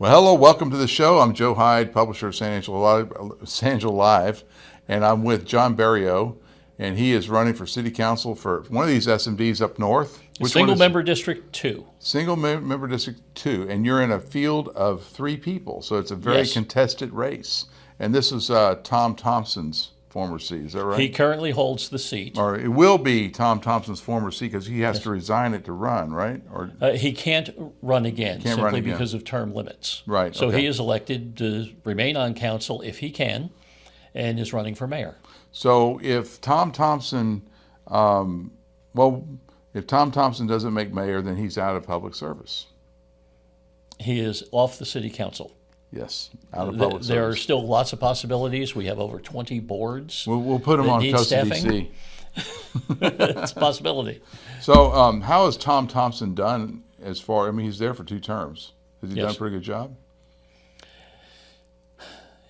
Well, hello, welcome to the show. I'm Joe Hyde, publisher of San Angelo Live, and I'm with John Bariou, and he is running for city council for one of these SMDs up north. Which Single member District 2. Single member District 2, and you're in a field of 3 people, so it's a very contested race. And this is Tom Thompson's former seat, is that right? He currently holds the seat. Or it will be Tom Thompson's former seat because he has to resign it to run, right? Or he can't run again because of term limits. Right. So he is elected to remain on council if he can, and is running for mayor. So if Tom Thompson, if Tom Thompson doesn't make mayor, then he's out of public service. He is off the city council. Yes, out of public service. There are still lots of possibilities. We have over 20 boards. We'll put him on Costa DC. It's a possibility. So how has Tom Thompson done as far, I mean, he's there for 2 terms. Has he done a pretty good job?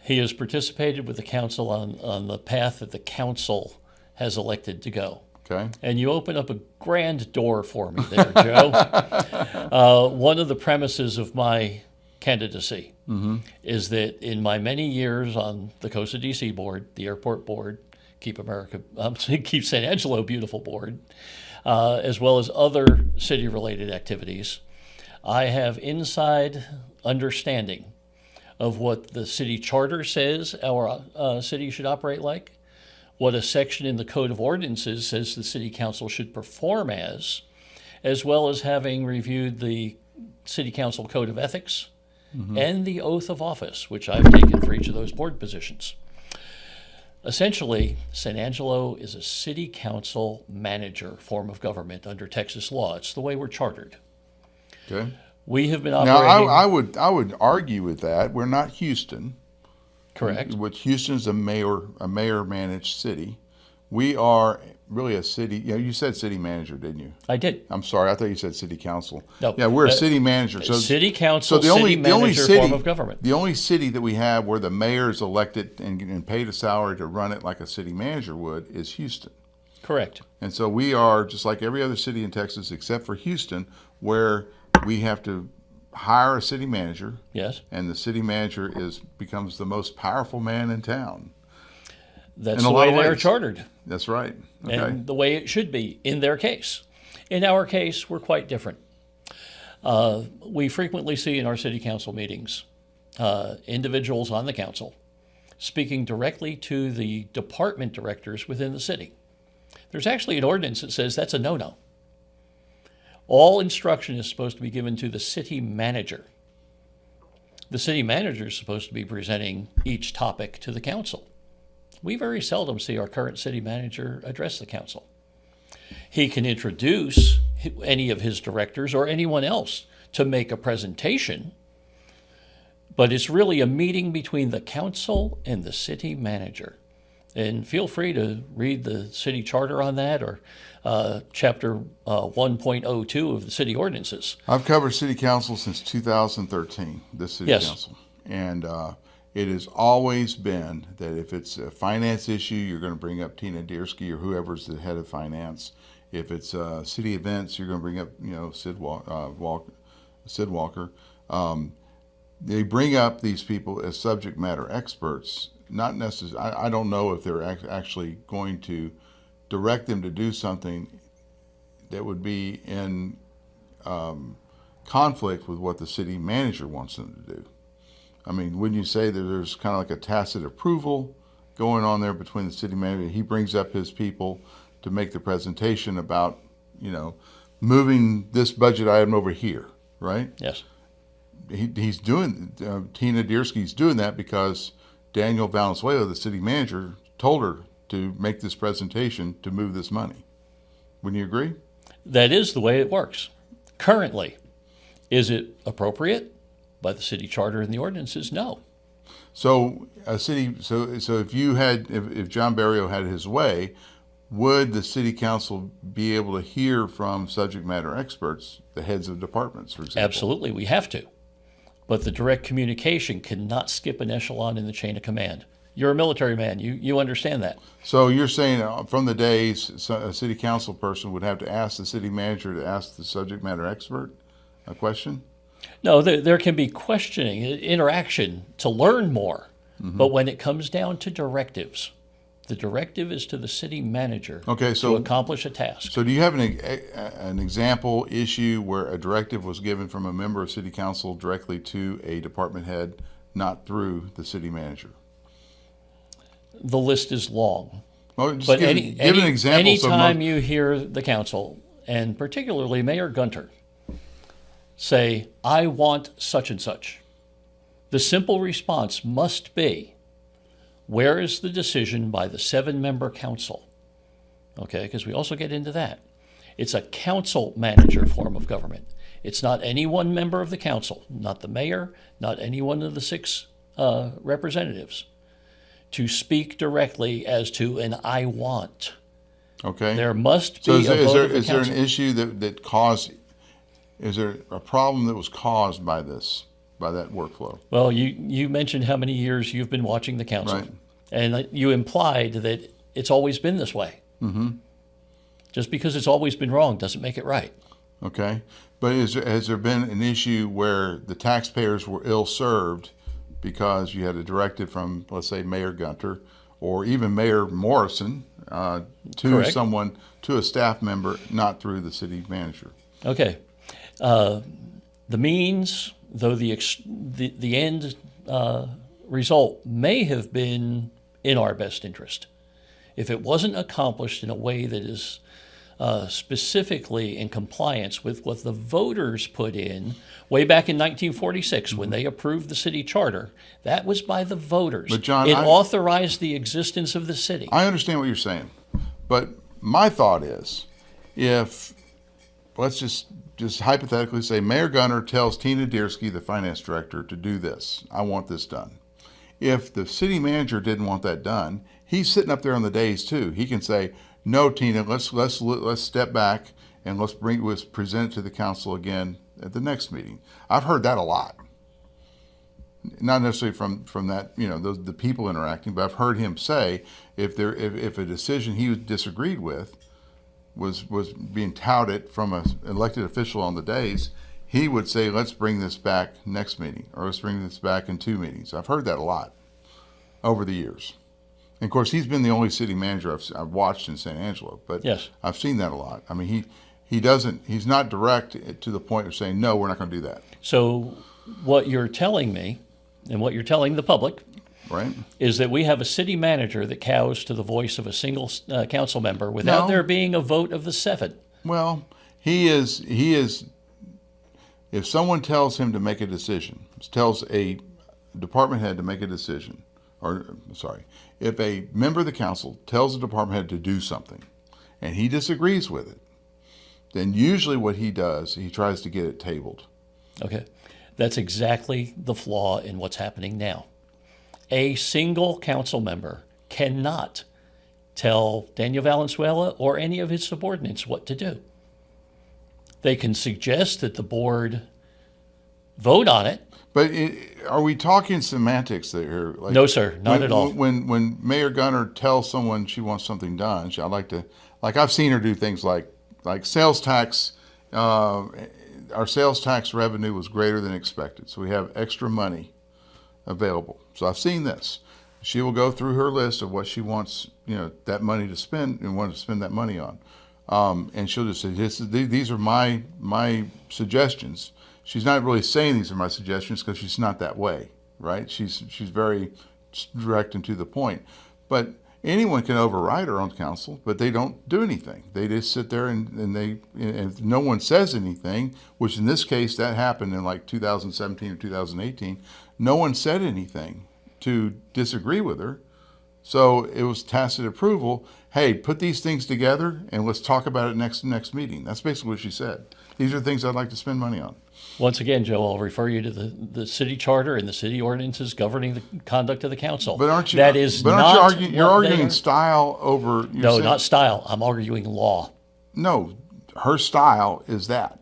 He has participated with the council on the path that the council has elected to go. Okay. And you open up a grand door for me there, Joe. One of the premises of my candidacy is that in my many years on the Costa DC board, the airport board, Keep San Angelo beautiful board, as well as other city-related activities, I have inside understanding of what the city charter says our city should operate like, what a section in the Code of Ordinances says the City Council should perform as well as having reviewed the City Council Code of Ethics and the Oath of Office, which I've taken for each of those board positions. Essentially, San Angelo is a City Council manager form of government under Texas law. It's the way we're chartered. Okay. We have been operating... Now, I would argue with that. We're not Houston. Correct. Which Houston's a mayor-managed city. We are really a city. You said city manager, didn't you? I did. I'm sorry. I thought you said city council. No. Yeah, we're a city manager. So city council, the only form of government. The only city that we have where the mayor is elected and paid a salary to run it like a city manager would is Houston. Correct. And so we are just like every other city in Texas except for Houston, where we have to hire a city manager. Yes. And the city manager becomes the most powerful man in town. That's the way they're chartered. That's right. Okay. And the way it should be in their case. In our case, we're quite different. We frequently see in our city council meetings individuals on the council speaking directly to the department directors within the city. There's actually an ordinance that says that's a no-no. All instruction is supposed to be given to the city manager. The city manager is supposed to be presenting each topic to the council. We very seldom see our current city manager address the council. He can introduce any of his directors or anyone else to make a presentation, but it's really a meeting between the council and the city manager. And feel free to read the city charter on that or chapter 1.02 of the city ordinances. I've covered city council since 2013, this city council. And it has always been that if it's a finance issue, you're going to bring up Tina Diersky or whoever's the head of finance. If it's city events, you're going to bring up, Sid Walker. They bring up these people as subject matter experts. Not necessarily. I don't know if they're actually going to direct them to do something that would be in conflict with what the city manager wants them to do. I mean, wouldn't you say that there's kind of like a tacit approval going on there between the city manager? He brings up his people to make the presentation about, moving this budget item over here, right? Yes. He's doing, Tina Diersky's doing that because Daniel Valenzuela, the city manager, told her to make this presentation to move this money. Wouldn't you agree? That is the way it works. Currently, is it appropriate by the city charter and the ordinances? No. So if John Bariou had his way, would the city council be able to hear from subject matter experts, the heads of departments, for example? Absolutely, we have to. But the direct communication cannot skip an echelon in the chain of command. You're a military man. You understand that. So you're saying from the days a city council person would have to ask the city manager to ask the subject matter expert a question? No, there can be questioning, interaction to learn more. But when it comes down to directives, the directive is to the city manager Okay, to accomplish a task. So do you have an example issue where a directive was given from a member of city council directly to a department head, not through the city manager? The list is long. Well, just But give an example. anytime you hear the council, and particularly Mayor Gunter, say, I want such and such, the simple response must be, where is the decision by the 7-member council? Okay, because we also get into that. It's a council manager form of government. It's not any one member of the council, not the mayor, not any one of the 6 representatives, to speak directly as to an I want. Okay. There must be So a vote of the is there an council. issue that caused? Is there a problem that was caused by this, by that workflow? Well, you mentioned how many years you've been watching the council. Right. And you implied that it's always been this way. Mm-hmm. Just because it's always been wrong doesn't make it right. Okay. But has there been an issue where the taxpayers were ill-served because you had a directive from, let's say, Mayor Gunter or even Mayor Morrison to Correct. someone, to a staff member, not through the city manager? Okay. The means, though the end result may have been in our best interest, if it wasn't accomplished in a way that is specifically in compliance with what the voters put in way back in 1946 when they approved the city charter, that was by the voters. But John, it authorized the existence of the city. I understand what you're saying, but my thought is, if let's just hypothetically say Mayor Gunter tells Tina Diersky, the finance director, to do this. I want this done. If the city manager didn't want that done, he's sitting up there on the days too. He can say, "No, Tina, let's step back and let's present it to the council again at the next meeting." I've heard that a lot. Not necessarily from that, the people interacting, but I've heard him say if a decision he disagreed with was being touted from an elected official on the days, he would say, let's bring this back next meeting, or let's bring this back in 2 meetings. I've heard that a lot over the years. And of course, he's been the only city manager I've watched in San Angelo, but Yes. I've seen that a lot. I mean, he's not direct to the point of saying, no, we're not going to do that, So what you're telling me, and what you're telling the public, right? is that we have a city manager that cows to the voice of a single council member without No. there being a vote of the 7. Well, he is, if someone tells him to make a decision, tells a department head to make a decision, if a member of the council tells a department head to do something and he disagrees with it, then usually what he does, he tries to get it tabled. Okay. That's exactly the flaw in what's happening now. A single council member cannot tell Daniel Valenzuela or any of his subordinates what to do. They can suggest that the board vote on it. But are we talking semantics there? Like, No, sir, not at all. When Mayor Gunter tells someone she wants something done, I've seen her do things like sales tax. Our sales tax revenue was greater than expected, so we have extra money available. So I've seen this. She will go through her list of what she wants, that money to spend and want to spend that money on, and she'll just say, "These are my suggestions." She's not really saying these are my suggestions because she's not that way, right? She's very direct and to the point. But anyone can override her on council, but they don't do anything. They just sit there and if no one says anything, which in this case that happened in like 2017 or 2018, no one said anything to disagree with her. So it was tacit approval. Hey, put these things together and let's talk about it next meeting. That's basically what she said. These are things I'd like to spend money on. Once again, Joe, I'll refer you to the city charter and the city ordinances governing the conduct of the council. But aren't you? That is but not aren't you arguing? You're what they arguing are. style over. No, not style. I'm arguing law. No, her style is that.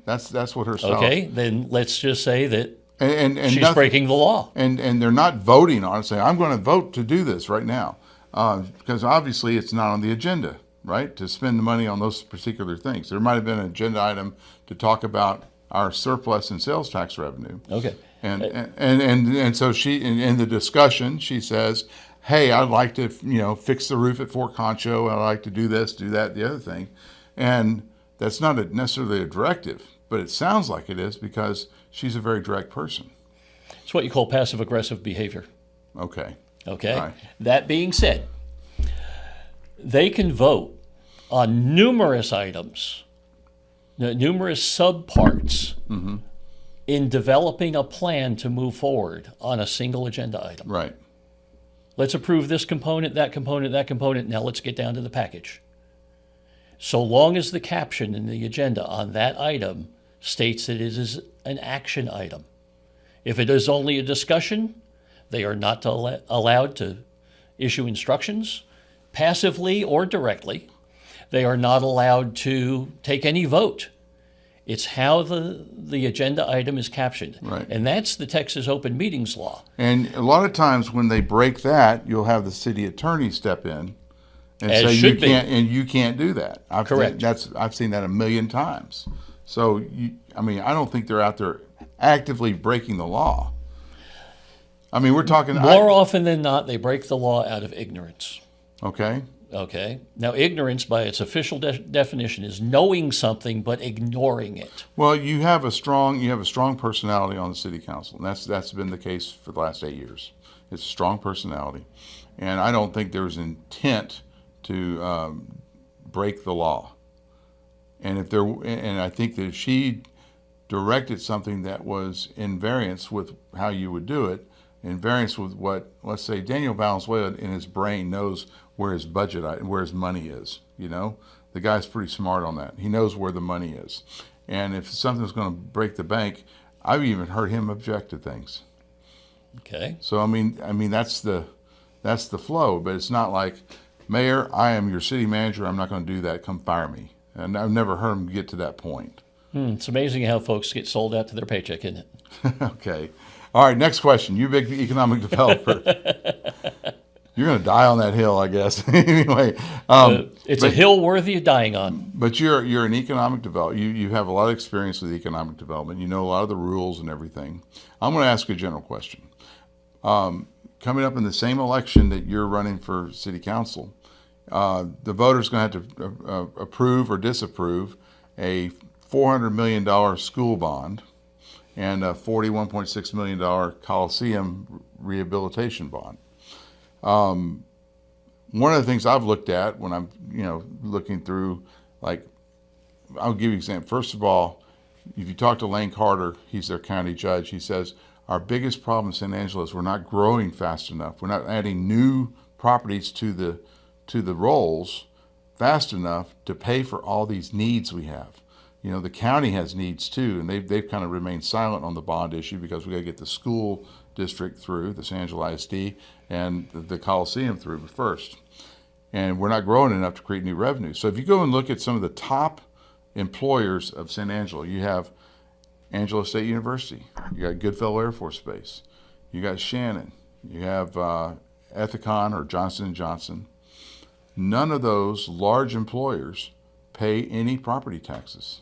That's what her style. Okay, then let's just say that And she's nothing- breaking the law. And they're not voting on it. Saying I'm going to vote to do this right now, because obviously it's not on the agenda, right? To spend the money on those particular things. There might have been an agenda item to talk about our surplus in sales tax revenue. Okay. And so she, in the discussion, she says, hey, I'd like to, fix the roof at Fort Concho. I'd like to do this, do that, the other thing. And that's not necessarily a directive, but it sounds like it is because she's a very direct person. It's what you call passive aggressive behavior. Okay. Okay. Right. That being said, they can vote on numerous items, numerous subparts in developing a plan to move forward on a single agenda item. Right. Let's approve this component, that component, that component. Now let's get down to the package. So long as the caption in the agenda on that item states that it is an action item. If it is only a discussion, they are not allowed to issue instructions, passively or directly. They are not allowed to take any vote. It's how the agenda item is captioned. Right. And that's the Texas Open Meetings Law. And a lot of times when they break that, you'll have the city attorney step in and As say should be. you can't do that. Correct. I've seen that a million times. So I don't think they're out there actively breaking the law. I mean, we're talking More often than not, they break the law out of ignorance. Okay. Okay. Now, ignorance, by its official definition, is knowing something but ignoring it. Well, you have a strong personality on the city council, and that's been the case for the last 8 years. It's a strong personality, and I don't think there's intent to break the law. And I think that if she directed something that was in variance with how you would do it, in variance with what, let's say, Daniel Valenzuela in his brain knows where his where his money is. The guy's pretty smart on that. He knows where the money is, and if something's going to break the bank, I've even heard him object to things. Okay. So I mean that's the flow, but it's not like, Mayor, I am your city manager. I'm not going to do that. Come fire me. And I've never heard him get to that point. It's amazing how folks get sold out to their paycheck, isn't it? Okay. All right, next question. You big economic developer. You're going to die on that hill, I guess. Anyway. It's a hill worthy of dying on. But you're an economic developer. You have a lot of experience with economic development. You know a lot of the rules and everything. I'm going to ask a general question. Coming up in the same election that you're running for city council, the voters going to have to approve or disapprove a $400 million school bond and a $41.6 million Coliseum rehabilitation bond. One of the things I've looked at when I'm, looking through, like, I'll give you an example. First of all, if you talk to Lane Carter, he's their county judge, he says, our biggest problem in San Angelo is we're not growing fast enough. We're not adding new properties to the rolls fast enough to pay for all these needs we have. The county has needs too, and they've kind of remained silent on the bond issue because we got to get the school district through, the San Angelo ISD, and the Coliseum through first. And we're not growing enough to create new revenue. So if you go and look at some of the top employers of San Angelo, you have Angelo State University, you got Goodfellow Air Force Base, you got Shannon, you have Ethicon or Johnson & Johnson. None of those large employers pay any property taxes.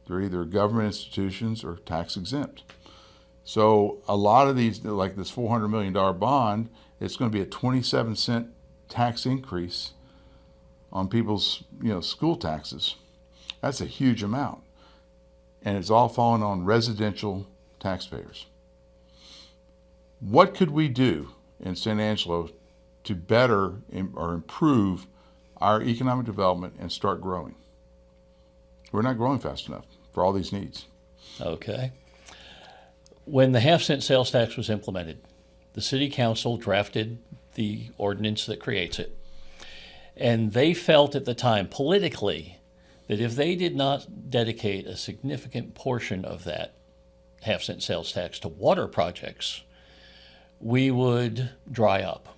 They're either government institutions or tax exempt. So a lot of these, like this $400 million bond, it's going to be a 27-cent tax increase on people's school taxes. That's a huge amount. And it's all falling on residential taxpayers. What could we do in San Angelo to better or improve our economic development and start growing? We're not growing fast enough for all these needs. Okay. When the half-cent sales tax was implemented, the city council drafted the ordinance that creates it. And they felt at the time, politically, that if they did not dedicate a significant portion of that half-cent sales tax to water projects, we would dry up.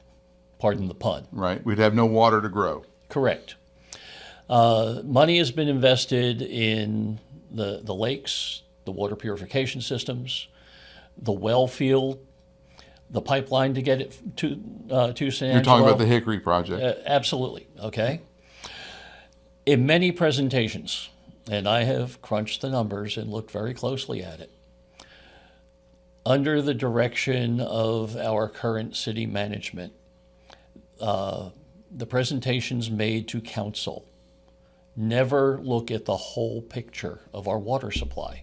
Pardon the pun. Right. We'd have no water to grow. Correct. Money has been invested in the lakes, the water purification systems, the well field, the pipeline to get it to San Angelo. You're talking about the Hickory project. Absolutely. Okay. In many presentations, and I have crunched the numbers and looked very closely at it. Under the direction of our current city management, the presentations made to council never look at the whole picture of our water supply.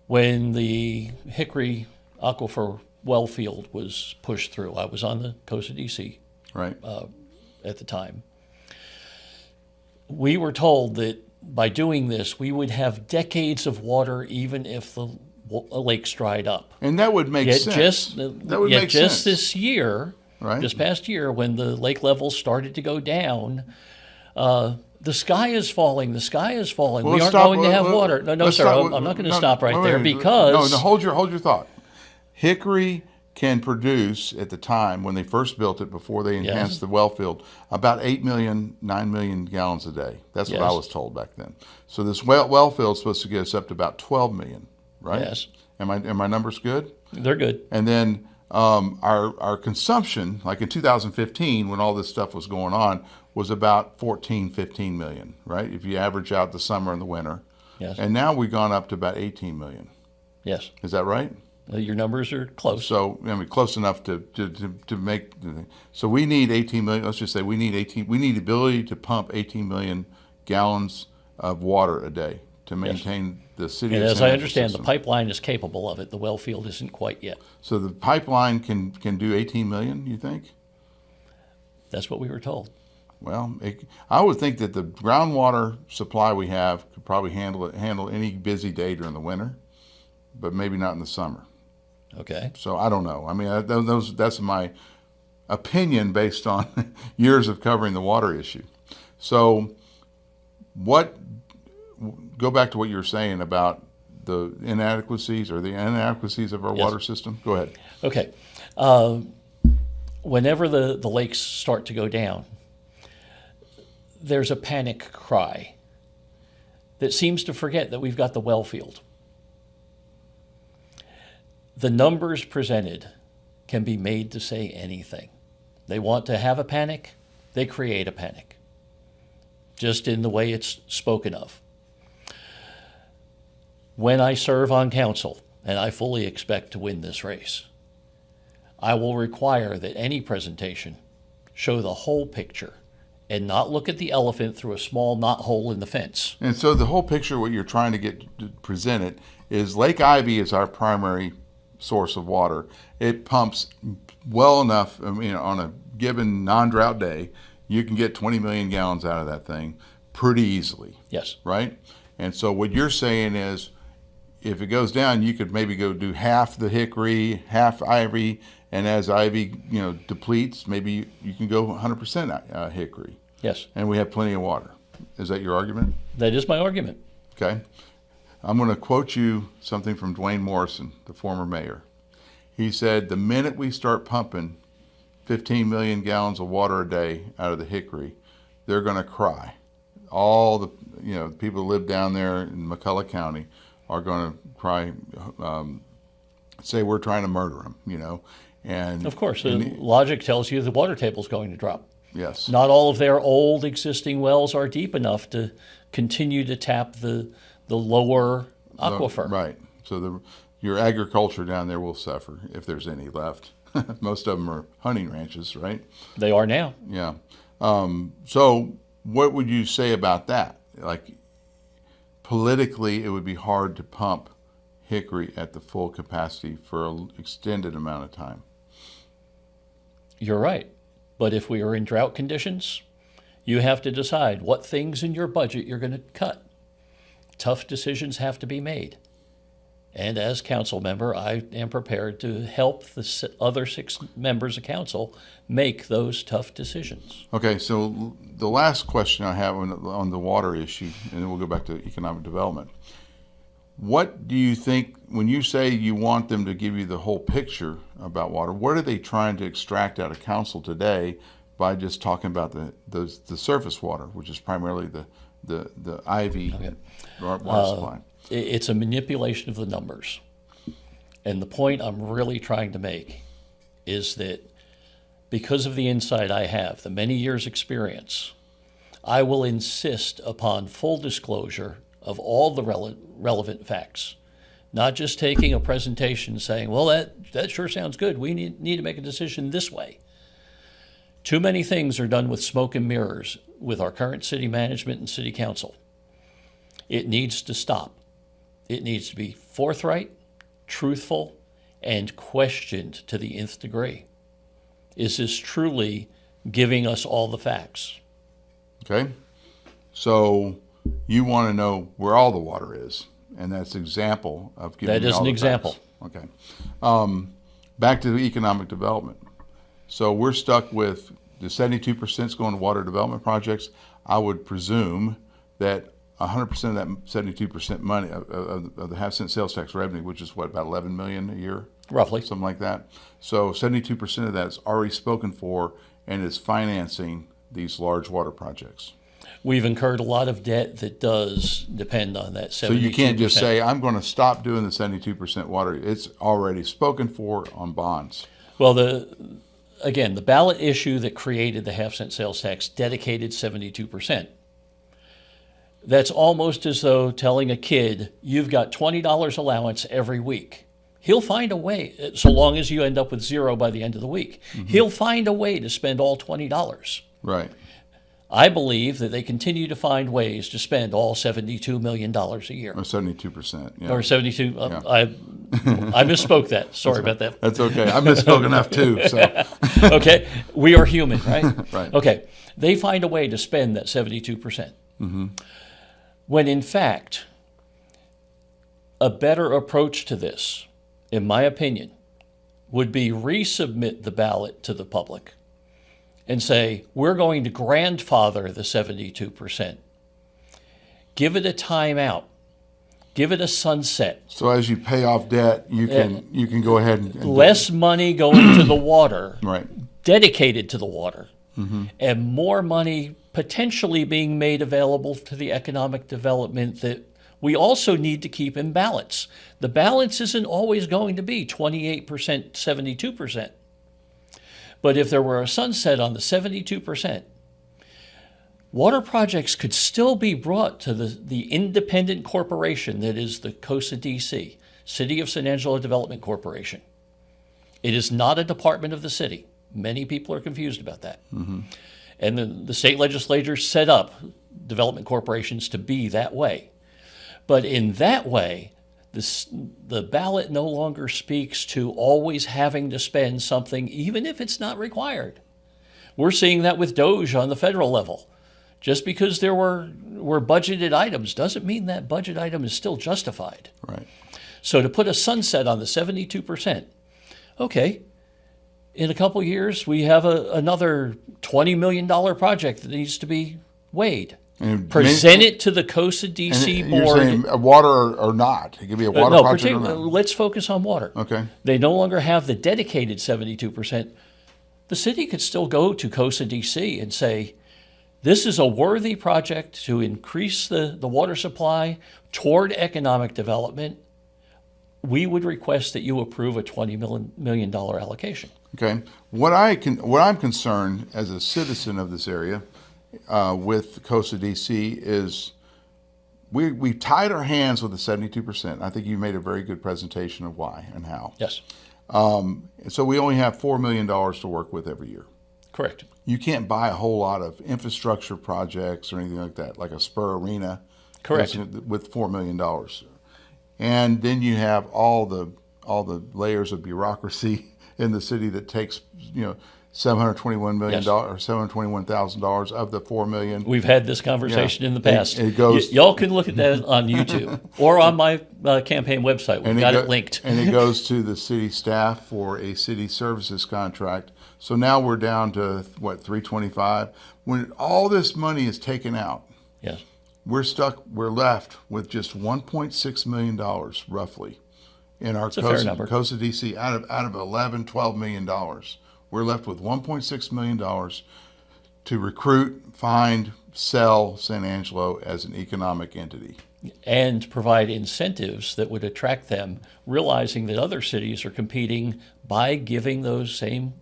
When the Hickory Aquifer well field was pushed through, I was on the coast of DC Right. at the time. We were told that by doing this, we would have decades of water even if the lakes dried up. And that would make Yet sense. That would make just sense. this year, Right. this past year, when the lake levels started to go down, the sky is falling. The sky is falling. Well, We aren't stop- going to have well, water. No, let's sir. stop- I'm not going to no, stop right wait, there wait, because no, hold your thought. Hickory can produce at the time when they first built it, before they enhanced Yes. the well field, about 8 million, 9 million gallons a day. That's what I Yes. was told back then. So this well field is supposed to get us up to about 12 million, right? Yes. Are my numbers good? they're good. And then our consumption, like in 2015, when all this stuff was going on, was about 14, 15 million, right? If you average out the summer and the winter. Yes. And now we've gone up to about 18 million. Yes. Is that right? Your numbers are close. So, I mean, close enough to make. So we need 18 million. Let's just say we need the ability to pump 18 million gallons of water a day to maintain the city. And of as San I Angelo understand, the system. pipeline is capable of it. The well field isn't quite yet. So the pipeline can do 18 million. You think? That's what we were told. Well, I would think that the groundwater supply we have could probably handle any busy day during the winter, but maybe not in the summer. Okay. So I don't know. I mean, that's my opinion based on years of covering the water issue. So go back to what you were saying about the inadequacies of our Yes. water system. Go ahead. Okay. Whenever the lakes start to go down, there's a panic cry that seems to forget that we've got the well field. The numbers presented can be made to say anything. They want to have a panic, they create a panic, just in the way it's spoken of. When I serve on council, and I fully expect to win this race, I will require that any presentation show the whole picture and not look at the elephant through a small knot hole in the fence. And so the whole picture, what you're trying to get presented, is Lake Ivy is our primary source of water. It pumps well enough. I mean, on a given non-drought day, you can get 20 million gallons out of that thing pretty easily. Yes. Right? And so what you're saying is, if it goes down, you could maybe go do half the Hickory, half Ivy, and as Ivy, depletes, maybe you can go 100% Hickory. Yes. And we have plenty of water. Is that your argument? That is my argument. Okay. I'm going to quote you something from Dwayne Morrison, the former mayor. He said, the minute we start pumping 15 million gallons of water a day out of the Hickory, they're going to cry. All the people who live down there in McCullough County are going to cry, say we're trying to murder them, And Of course, logic tells you the water table is going to drop. Yes. Not all of their old existing wells are deep enough to continue to tap the lower aquifer. Right. So your agriculture down there will suffer if there's any left. Most of them are hunting ranches, right? They are now. Yeah. So what would you say about that? Like, politically, it would be hard to pump Hickory at the full capacity for an extended amount of time. You're right. But if we are in drought conditions, you have to decide what things in your budget you're going to cut. Tough decisions have to be made. And as council member, I am prepared to help the other 6 members of council make those tough decisions. Okay, so the last question I have on the water issue, and then we'll go back to economic development. What do you think, when you say you want them to give you the whole picture about water, what are they trying to extract out of council today by just talking about the surface water, which is primarily the Ivy water supply? It's a manipulation of the numbers. And the point I'm really trying to make is that because of the insight I have, the many years experience, I will insist upon full disclosure of all the relevant facts, not just taking a presentation saying, well, that sure sounds good. We need to make a decision this way. Too many things are done with smoke and mirrors with our current city management and city council. It needs to stop. It needs to be forthright, truthful, and questioned to the nth degree. Is this truly giving us all the facts? Okay. So you want to know where all the water is, and that's an example of giving That you is all an the example. facts. Okay. Back to the economic development. So we're stuck with the 72% going to water development projects. I would presume that 100% of that 72% money of the half-cent sales tax revenue, which is what, about 11 million a year? Roughly. Something like that. So 72% of that is already spoken for and is financing these large water projects. We've incurred a lot of debt that does depend on that 72%. So you can't just say, I'm going to stop doing the 72% water. It's already spoken for on bonds. Well, again, the ballot issue that created the half-cent sales tax dedicated 72%. That's almost as though telling a kid, you've got $20 allowance every week. He'll find a way, so long as you end up with zero by the end of the week. Mm-hmm. He'll find a way to spend all $20. Right. I believe that they continue to find ways to spend all $72 million a year. Or 72%. Yeah. Or 72. Yeah. I misspoke that. Sorry about that. That's okay. I misspoke enough too. So. Okay. We are human, right? Right. Okay. They find a way to spend that 72%. Mm-hmm. When in fact, a better approach to this, in my opinion, would be resubmit the ballot to the public and say, we're going to grandfather the 72%. Give it a timeout. Give it a sunset. So as you pay off debt, you can go ahead and less money going to the water, right, dedicated to the water, and more money potentially being made available to the economic development that we also need to keep in balance. The balance isn't always going to be 28%, 72%. But if there were a sunset on the 72%, water projects could still be brought to the independent corporation that is the COSA DC, City of San Angelo Development Corporation. It is not a department of the city. Many people are confused about that. Mm-hmm. And the state legislature set up development corporations to be that way. But in that way, the ballot no longer speaks to always having to spend something, even if it's not required. We're seeing that with DOGE on the federal level. Just because there were budgeted items doesn't mean that budget item is still justified. Right. So to put a sunset on the 72%, okay, in a couple years we have another $20 million project that needs to be weighed. And present it to the COSA DC board. You're saying water or not? It could be a water project or not? Let's focus on water. Okay. They no longer have the dedicated 72%. The city could still go to COSA DC and say, this is a worthy project to increase the water supply toward economic development. We would request that you approve a $20 million allocation. Okay. What I'm concerned as a citizen of this area with COSA DC is we tied our hands with the 72%. I think you made a very good presentation of why and how. Yes. So we only have $4 million to work with every year. Correct. You can't buy a whole lot of infrastructure projects or anything like that, like a Spur Arena. Correct. With $4 million. And then you have all the layers of bureaucracy in the city that takes, $721 million or $721,000 of the $4 million. We've had this conversation in the past. It goes. Y'all can look at that on YouTube or on my campaign website. We've got it linked. And it goes to the city staff for a city services contract. So now we're down to $325. When all this money is taken out, yes, we're left with just $1.6 million roughly in our COSA DC out of $11-12 million. We're left with $1.6 million to recruit, find, sell San Angelo as an economic entity. And provide incentives that would attract them, realizing that other cities are competing by giving those same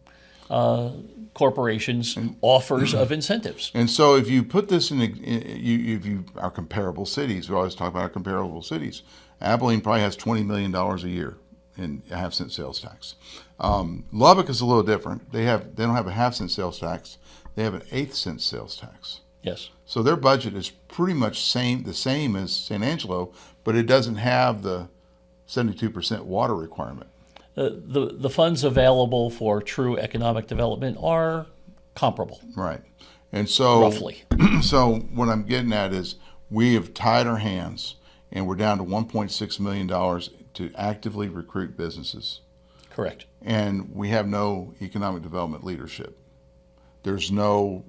corporations offers of incentives. And so if you put this if you are comparable cities, we always talk about our comparable cities. Abilene probably has $20 million a year in a half-cent sales tax. Lubbock is a little different. They don't have a half-cent sales tax. They have an eighth-cent sales tax. Yes. So their budget is pretty much the same as San Angelo, but it doesn't have the 72% water requirement. The funds available for true economic development are comparable. Right. And so Roughly. So what I'm getting at is we have tied our hands and we're down to $1.6 million to actively recruit businesses. Correct. And we have no economic development leadership. There's no,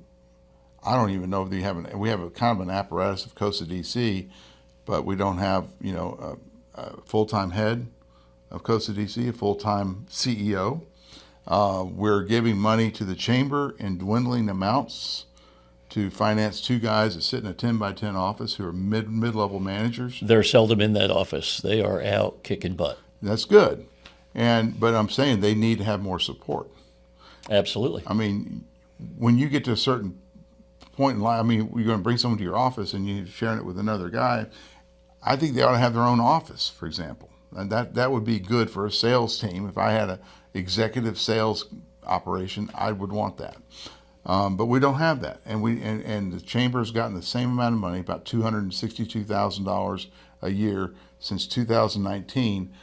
I don't even know if we have a kind of an apparatus of Costa DC, but we don't have, a full-time head of Costa DC, a full-time CEO. We're giving money to the chamber in dwindling amounts to finance two guys that sit in a 10 by 10 office who are mid-level managers. They're seldom in that office. They are out kicking butt. That's good. But I'm saying they need to have more support. Absolutely. I mean, when you get to a certain point in life, I mean, you're going to bring someone to your office and you're sharing it with another guy. I think they ought to have their own office, for example. And that would be good for a sales team. If I had an executive sales operation, I would want that. But we don't have that. And the chamber has gotten the same amount of money, about $262,000 a year since 2019,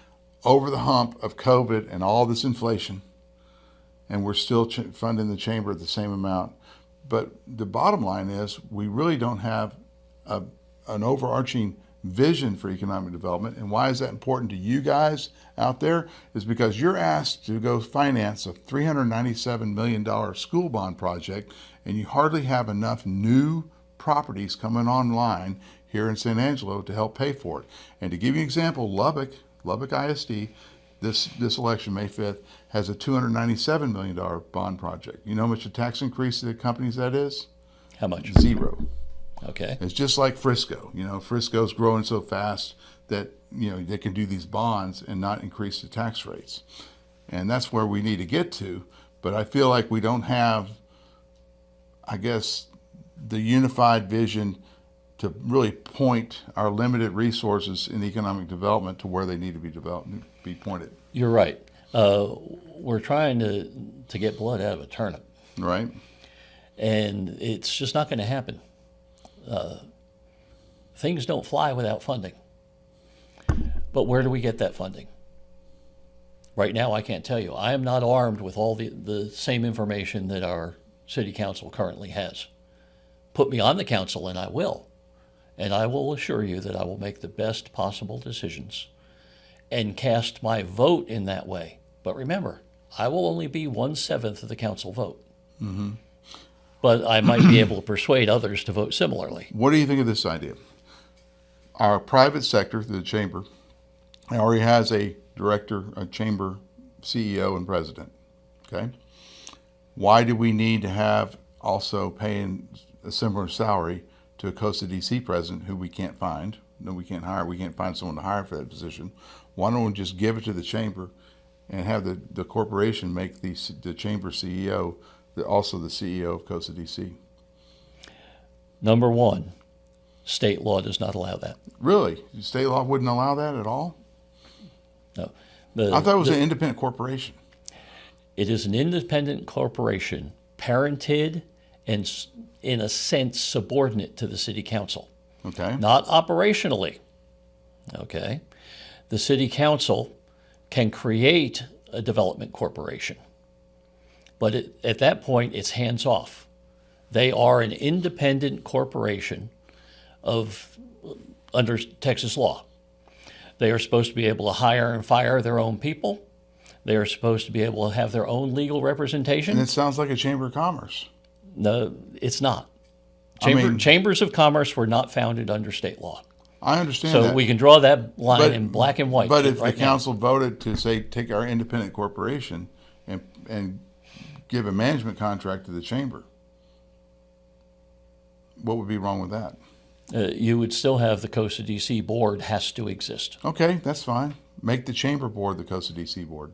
over the hump of COVID and all this inflation. And we're still funding the chamber at the same amount. But the bottom line is we really don't have an overarching vision for economic development. And why is that important to you guys out there? Is because you're asked to go finance a $397 million school bond project, and you hardly have enough new properties coming online here in San Angelo to help pay for it. And to give you an example, Lubbock ISD, this election, May 5th, has a $297 million bond project. You know how much the tax increase to the companies that is? How much? 0. Okay. It's just like Frisco. Frisco's growing so fast that, they can do these bonds and not increase the tax rates. And that's where we need to get to. But I feel like we don't have, I guess, the unified vision to really point our limited resources in economic development to where they need to be pointed. You're right. We're trying to get blood out of a turnip. Right. And it's just not going to happen. Things don't fly without funding. But where do we get that funding? Right now, I can't tell you. I am not armed with all the same information that our city council currently has. Put me on the council and I will. And I will assure you that I will make the best possible decisions and cast my vote in that way. But remember, I will only be 1/7 of the council vote. Mm-hmm. But I might be able to persuade others to vote similarly. What do you think of this idea? Our private sector, the chamber, already has a director, a chamber CEO and president. Okay. Why do we need to have also paying a similar salary to a Costa DC president who we can't find? No, we can't hire. We can't find someone to hire for that position. Why don't we just give it to the chamber and have the corporation make the chamber CEO also the CEO of Costa DC? Number one, state law does not allow that. Really? State law wouldn't allow that at all? No. I thought it was an independent corporation. It is an independent corporation, parented and, in a sense, subordinate to the city council. Okay. Not operationally. Okay. The city council can create a development corporation. But at that point, it's hands off. They are an independent corporation under Texas law. They are supposed to be able to hire and fire their own people. They are supposed to be able to have their own legal representation. And it sounds like a chamber of commerce. No, it's not. Chambers of commerce were not founded under state law. I understand that. So we can draw that line in black and white. But if right the council voted to say take our independent corporation and give a management contract to the chamber, what would be wrong with that? You would still have the Costa DC board has to exist. Okay, that's fine. Make the chamber board the Costa DC board.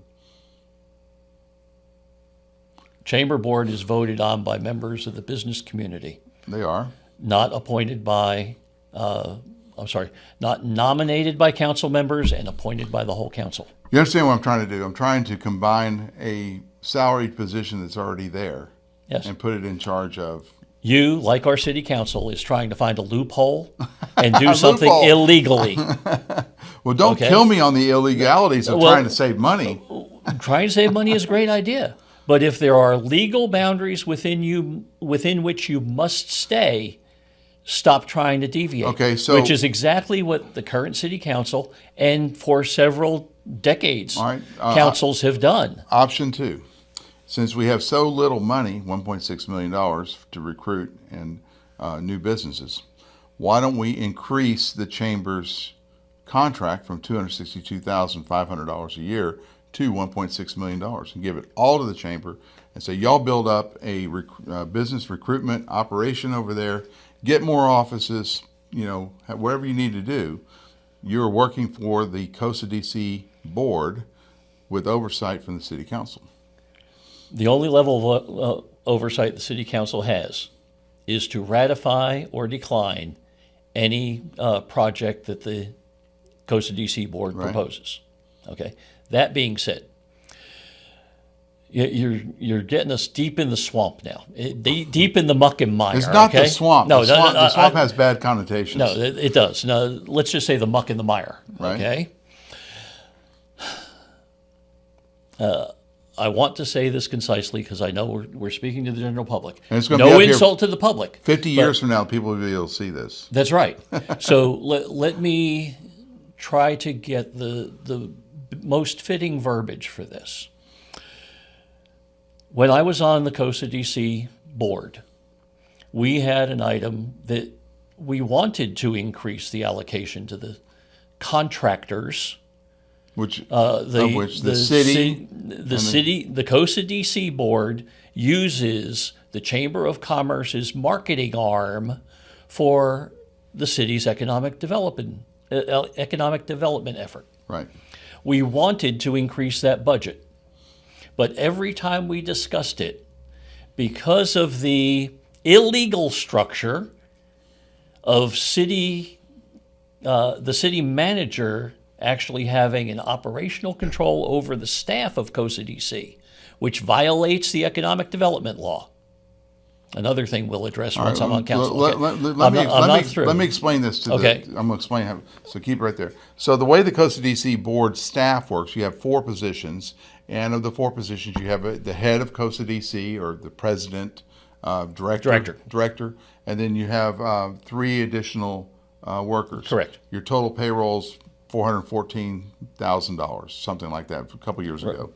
Chamber board is voted on by members of the business community, They are. not appointed by, not nominated by council members and appointed by the whole council. You understand what I'm trying to do? I'm trying to combine a salaried position that's already there Yes. and put it in charge of. You, like our city council, is trying to find a loophole and do something Loophole. illegally. Well, don't Okay. kill me on the illegalities of Well- trying to save money. Trying to save money is a great idea. But if there are legal boundaries within which you must stay, stop trying to deviate. Okay, so- which is exactly what the current city council and for several decades All right, councils have done. Option 2. Since we have so little money, $1.6 million to recruit and new businesses, why don't we increase the chamber's contract from $262,500 a year to $1.6 million and give it all to the chamber and say, y'all build up a business recruitment operation over there, get more offices, whatever you need to do. You're working for the COSA DC board with oversight from the city council. The only level of oversight the city council has is to ratify or decline any project that the COSA DC board Right. proposes. Okay. That being said, you're getting us deep in the swamp now, deep in the muck and mire. It's not okay? the swamp. No, The swamp has bad connotations. No, it does. No, let's just say the muck and the mire. Right. Okay. I want to say this concisely because I know we're speaking to the general public. And it's gonna be No up here insult to the public. 50 years from now, people will be able to see this. That's right. So let me try to get the most fitting verbiage for this. When I was on the COSA DC board, we had an item that we wanted to increase the allocation to the contractors. Which The the city, the COSA DC board uses the Chamber of Commerce's marketing arm for the city's economic development effort. right? We wanted to increase that budget, but every time we discussed it, because of the illegal structure of the city manager actually having an operational control over the staff of COSA DC, which violates the economic development law. Another thing we'll address once I'm on council. Let me explain this to Okay. I'm going to explain how, so keep it right there. So the way the COSA DC board staff works, you have 4 positions, and of the 4 positions, you have the head of COSA DC, or the president, director, and then you have 3 additional workers. Correct. Your total payroll's $414,000, something like that, a couple years ago.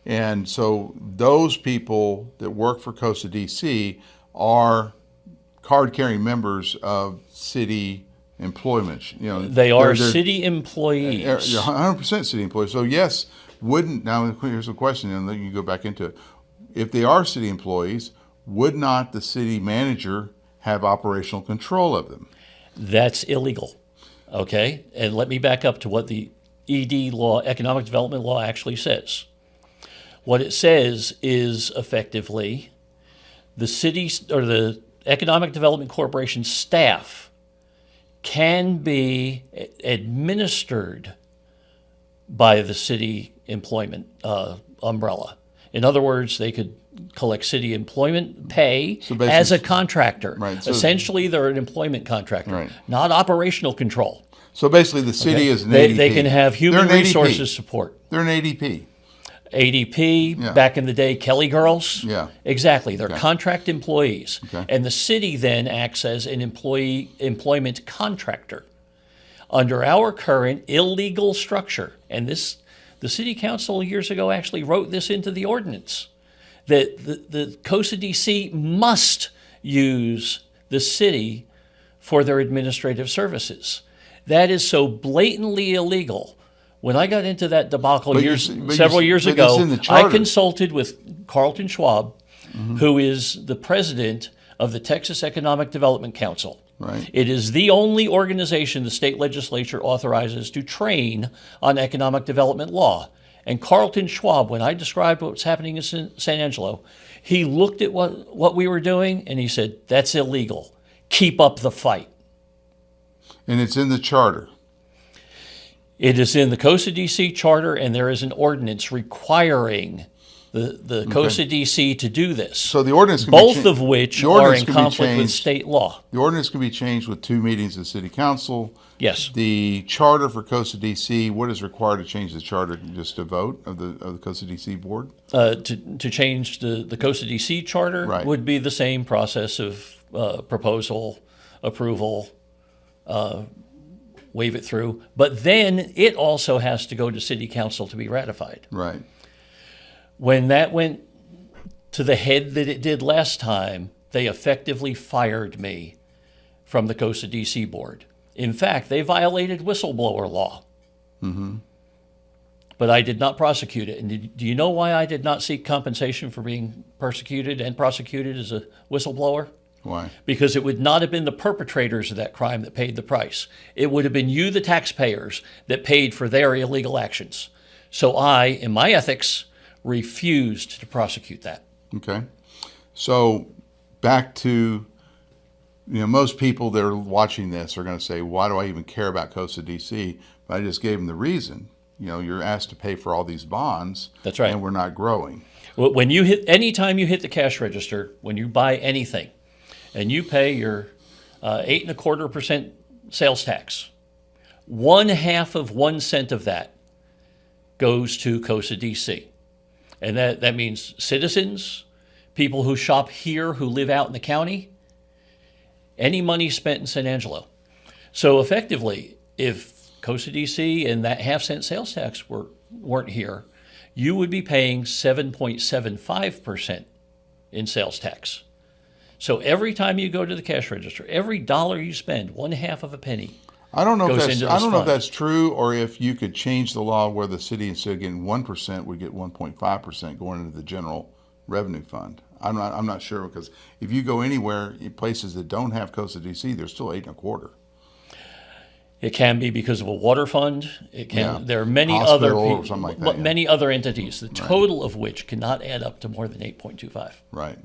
And so those people that work for COSA DC are card-carrying members of city employment. They are they're city employees. 100% city employees. So yes, now here's a question, and then you go back into it. If they are city employees, would not the city manager have operational control of them? That's illegal. Okay? And let me back up to what the ED law, economic development law, actually says. What it says is effectively the city or the Economic Development Corporation staff can be administered by the city employment umbrella. In other words, they could collect city employment pay as a contractor. Right, so essentially, they're an employment contractor, Right. not operational control. So basically the city is an They ADP. can have human They're an ADP. resources support. They're an ADP. ADP, Yeah. back in the day, Kelly Girls. Yeah. Exactly. They're contract employees. Okay. And the city then acts as an employment contractor. Under our current illegal structure, and the city council years ago actually wrote this into the ordinance, that the COSA DC must use the city for their administrative services. That is so blatantly illegal. When I got into that debacle several years but ago, it's in the I charter. consulted with Carlton Schwab, who is the president of the Texas Economic Development Council. Right. It is the only organization the state legislature authorizes to train on economic development law. And Carlton Schwab, when I described what's happening in San Angelo, he looked at what we were doing and he said, "That's illegal. Keep up the fight." And it's in the charter. It is in the Coast of DC charter, and there is an ordinance requiring the Coast of DC to do this. So the ordinance can both be of which the are ordinance in can be conflict with changed. state law. The ordinance can be changed with 2 meetings of City Council. Yes. The charter for Coast of DC, what is required to change the charter? Just a vote of the Coast of DC board? To change the Coast of DC charter Right. would be the same process of proposal, approval, wave it through. But then it also has to go to City Council to be ratified. Right. When that went to the head that it did last time, they effectively fired me from the Coast of DC board. In fact, they violated whistleblower law. Mm-hmm. But I did not prosecute it. And do you know why I did not seek compensation for being persecuted and prosecuted as a whistleblower? Why? Because it would not have been the perpetrators of that crime that paid the price. It would have been you, the taxpayers, that paid for their illegal actions. So I, in my ethics, refused to prosecute that. Okay. So back to, most people that are watching this are going to say, why do I even care about Coast of DC? But I just gave them the reason. You're asked to pay for all these bonds. That's right. And we're not growing. When you anytime you hit the cash register, when you buy anything, and you pay your 8.25% sales tax, 1/2 of 1 cent of that goes to Coast of DC. And that means citizens, people who shop here, who live out in the county, any money spent in San Angelo. So effectively, if Coast of DC and that 1/2 cent sales tax weren't here, you would be paying 7.75% in sales tax. So every time you go to the cash register, every dollar you spend, 1/2 of a penny. I don't know goes if into that's, I this don't know if fund. that's true, or if you could change the law where the city, instead of getting 1%, would get 1.5% going into the general revenue fund. I'm not sure, because if you go anywhere in places that don't have Coast of DC, they're still 8.25. It can be because of a water fund. It can. Yeah. There are many Hospital other or something like that, yeah. many other entities. The total of which cannot add up to more than 8.25. Right.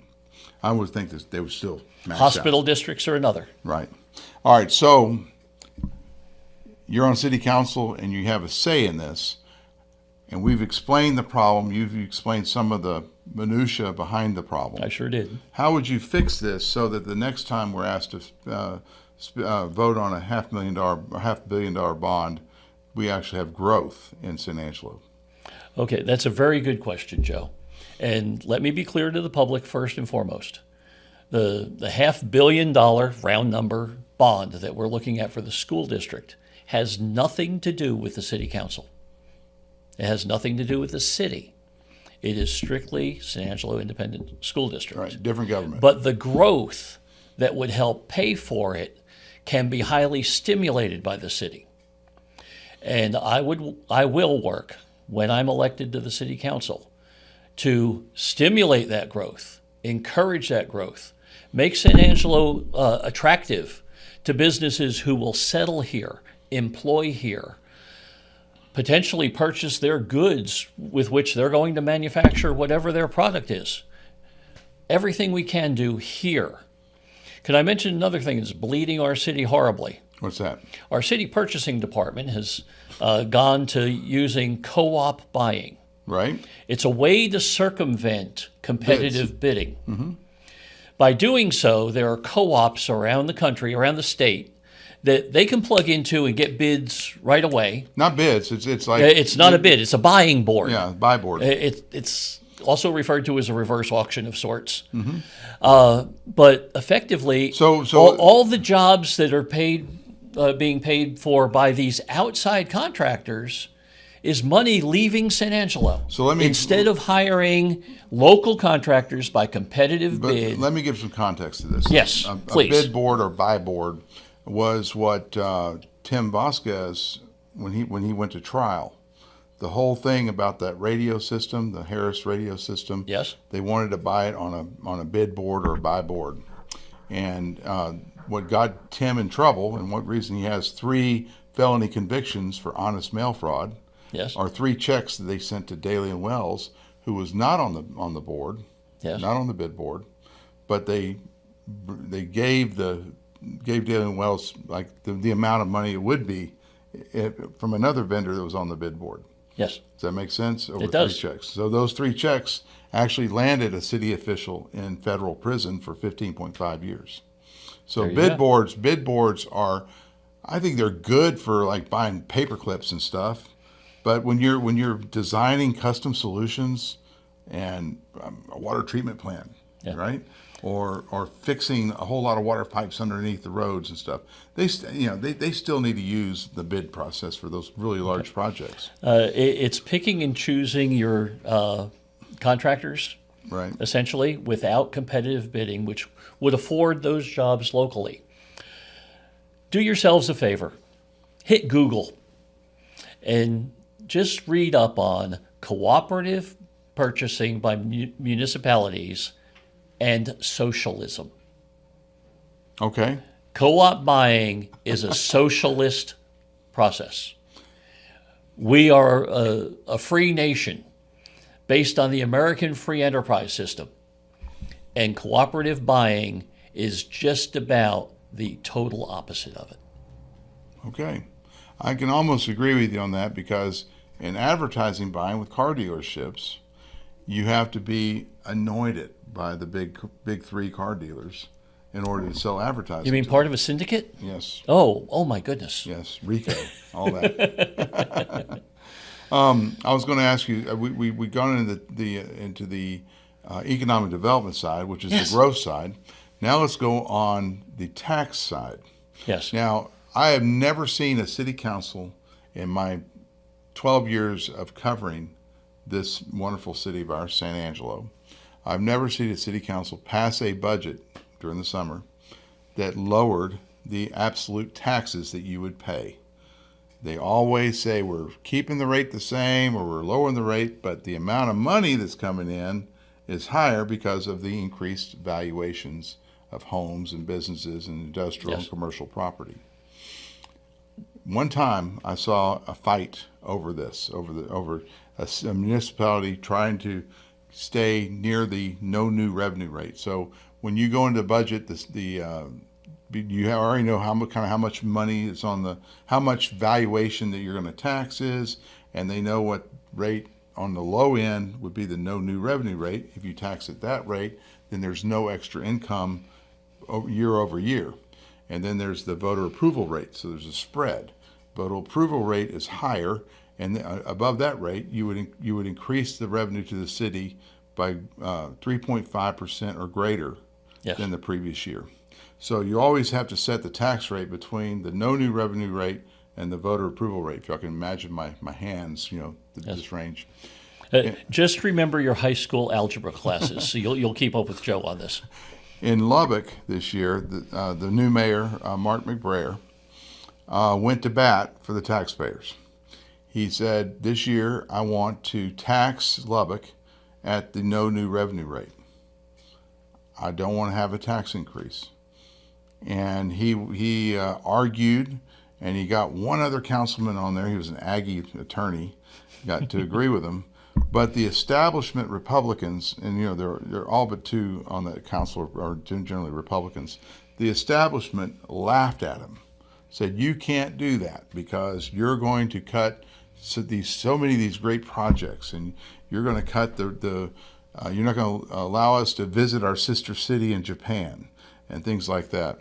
I would think that they would still max Hospital out. districts are another. Right. All right. So you're on City Council and you have a say in this, and we've explained the problem. You've explained some of the minutia behind the problem. I sure did. How would you fix this so that the next time we're asked to vote on a $500 million bond, we actually have growth in San Angelo? Okay, that's a very good question, Joe. And let me be clear to the public first and foremost. The $500 million round number bond that we're looking at for the school district has nothing to do with the city council. It has nothing to do with the city. It is strictly San Angelo Independent School District. Right, different government. But the growth that would help pay for it can be highly stimulated by the city. And I will work when I'm elected to the city council to stimulate that growth, encourage that growth, make San Angelo attractive to businesses who will settle here, employ here, potentially purchase their goods with which they're going to manufacture whatever their product is. Everything we can do here. Can I mention another thing that's bleeding our city horribly? What's that? Our city purchasing department has gone to using co-op buying. Right. It's a way to circumvent competitive bidding. Mm-hmm. By doing so, there are co-ops around the country, around the state, that they can plug into and get bids right away. Not bids. It's like It's not a bid. It's a buying board. Yeah, buy board. It's also referred to as a reverse auction of sorts. Mm-hmm. But effectively, So all the jobs that are being paid for by these outside contractors is money leaving San Angelo. So let me, instead of hiring local contractors by competitive but bid. let me give some context to this. Yes, a please. bid board or buy board was what Tim Vasquez, when he went to trial, the whole thing about that radio system, the Harris radio system. Yes. They wanted to buy it on a bid board or a buy board, and what got Tim in trouble, and what reason he has 3 felony convictions for honest mail fraud, Yes. are 3 checks that they sent to Daly and Wells, who was not on the board, Yes. not on the bid board, but they gave Daly and Wells like the amount of money it would be from another vendor that was on the bid board. Yes. Does that make sense? Over It does. 3 checks. So those 3 checks actually landed a city official in federal prison for 15.5 years. So There you bid boards are, I think they're good for like buying paper clips and stuff. But when you're designing custom solutions and a water treatment plant, Yeah. right? Or fixing a whole lot of water pipes underneath the roads and stuff, they still need to use the bid process for those really large projects. It's picking and choosing your contractors, Right. essentially, without competitive bidding, which would afford those jobs locally. Do yourselves a favor. Hit Google and just read up on cooperative purchasing by municipalities and socialism. Okay. Co-op buying is a socialist process. We are a free nation based on the American free enterprise system. And cooperative buying is just about the total opposite of it. Okay. I can almost agree with you on that because in advertising buying with car dealerships, you have to be anointed by the big 3 car dealers in order to sell advertising. You mean to part them. of a syndicate? Yes. Oh my goodness. Yes. RICO. All that. I was going to ask you. We've gone into the economic development side, which is Yes. the growth side. Now let's go on the tax side. Yes. Now, I have never seen a city council in my 12 years of covering this wonderful city of ours, San Angelo. I've never seen a city council pass a budget during the summer that lowered the absolute taxes that you would pay. They always say we're keeping the rate the same or we're lowering the rate, but the amount of money that's coming in is higher because of the increased valuations of homes and businesses and industrial Yes. and commercial property. One time I saw a fight over this, over a municipality trying to stay near the no new revenue rate. So when you go into budget, you already know how much money is on how much valuation that you're going to tax is, and they know what rate on the low end would be the no new revenue rate. If you tax at that rate, then there's no extra income year over year. And then there's the voter approval rate. So there's a spread. Voter approval rate is higher, and above that rate, you would increase the revenue to the city by 3.5% or greater Yes. than the previous year. So you always have to set the tax rate between the no new revenue rate and the voter approval rate. If y'all can imagine my hands, this range. Just remember your high school algebra classes, so you'll keep up with Joe on this. In Lubbock this year, the new mayor, Mark McBrayer, went to bat for the taxpayers. He said, this year I want to tax Lubbock at the no new revenue rate. I don't want to have a tax increase. And he argued, and he got one other councilman on there. He was an Aggie attorney, got to agree with him. But the establishment Republicans, and they're all but 2 on the council are generally Republicans. The establishment laughed at him, said you can't do that because you're going to cut so many of these great projects, and you're going to cut you're not going to allow us to visit our sister city in Japan and things like that.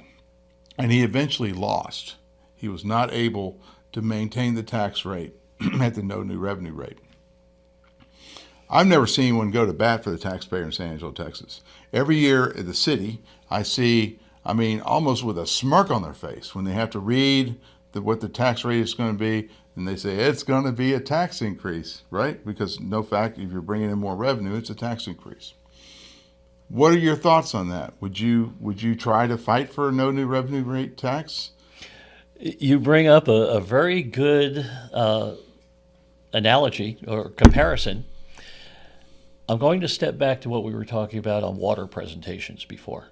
And he eventually lost. He was not able to maintain the tax rate at the no new revenue rate. I've never seen one go to bat for the taxpayer in San Angelo, Texas. Every year at the city, I see, almost with a smirk on their face when they have to read what the tax rate is going to be, and they say it's going to be a tax increase, right? Because if you're bringing in more revenue, it's a tax increase. What are your thoughts on that? Would you try to fight for a no new revenue rate tax? You bring up a very good analogy or comparison. I'm going to step back to what we were talking about on water presentations before.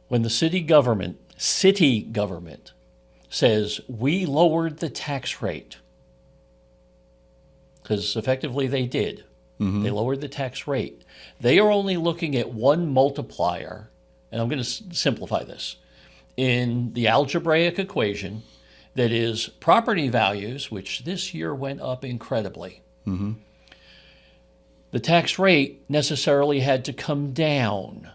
When the city government says we lowered the tax rate because effectively they did. They lowered the tax rate. They are only looking at one multiplier, and I'm going to simplify this, in the algebraic equation that is property values, which this year went up incredibly. The tax rate necessarily had to come down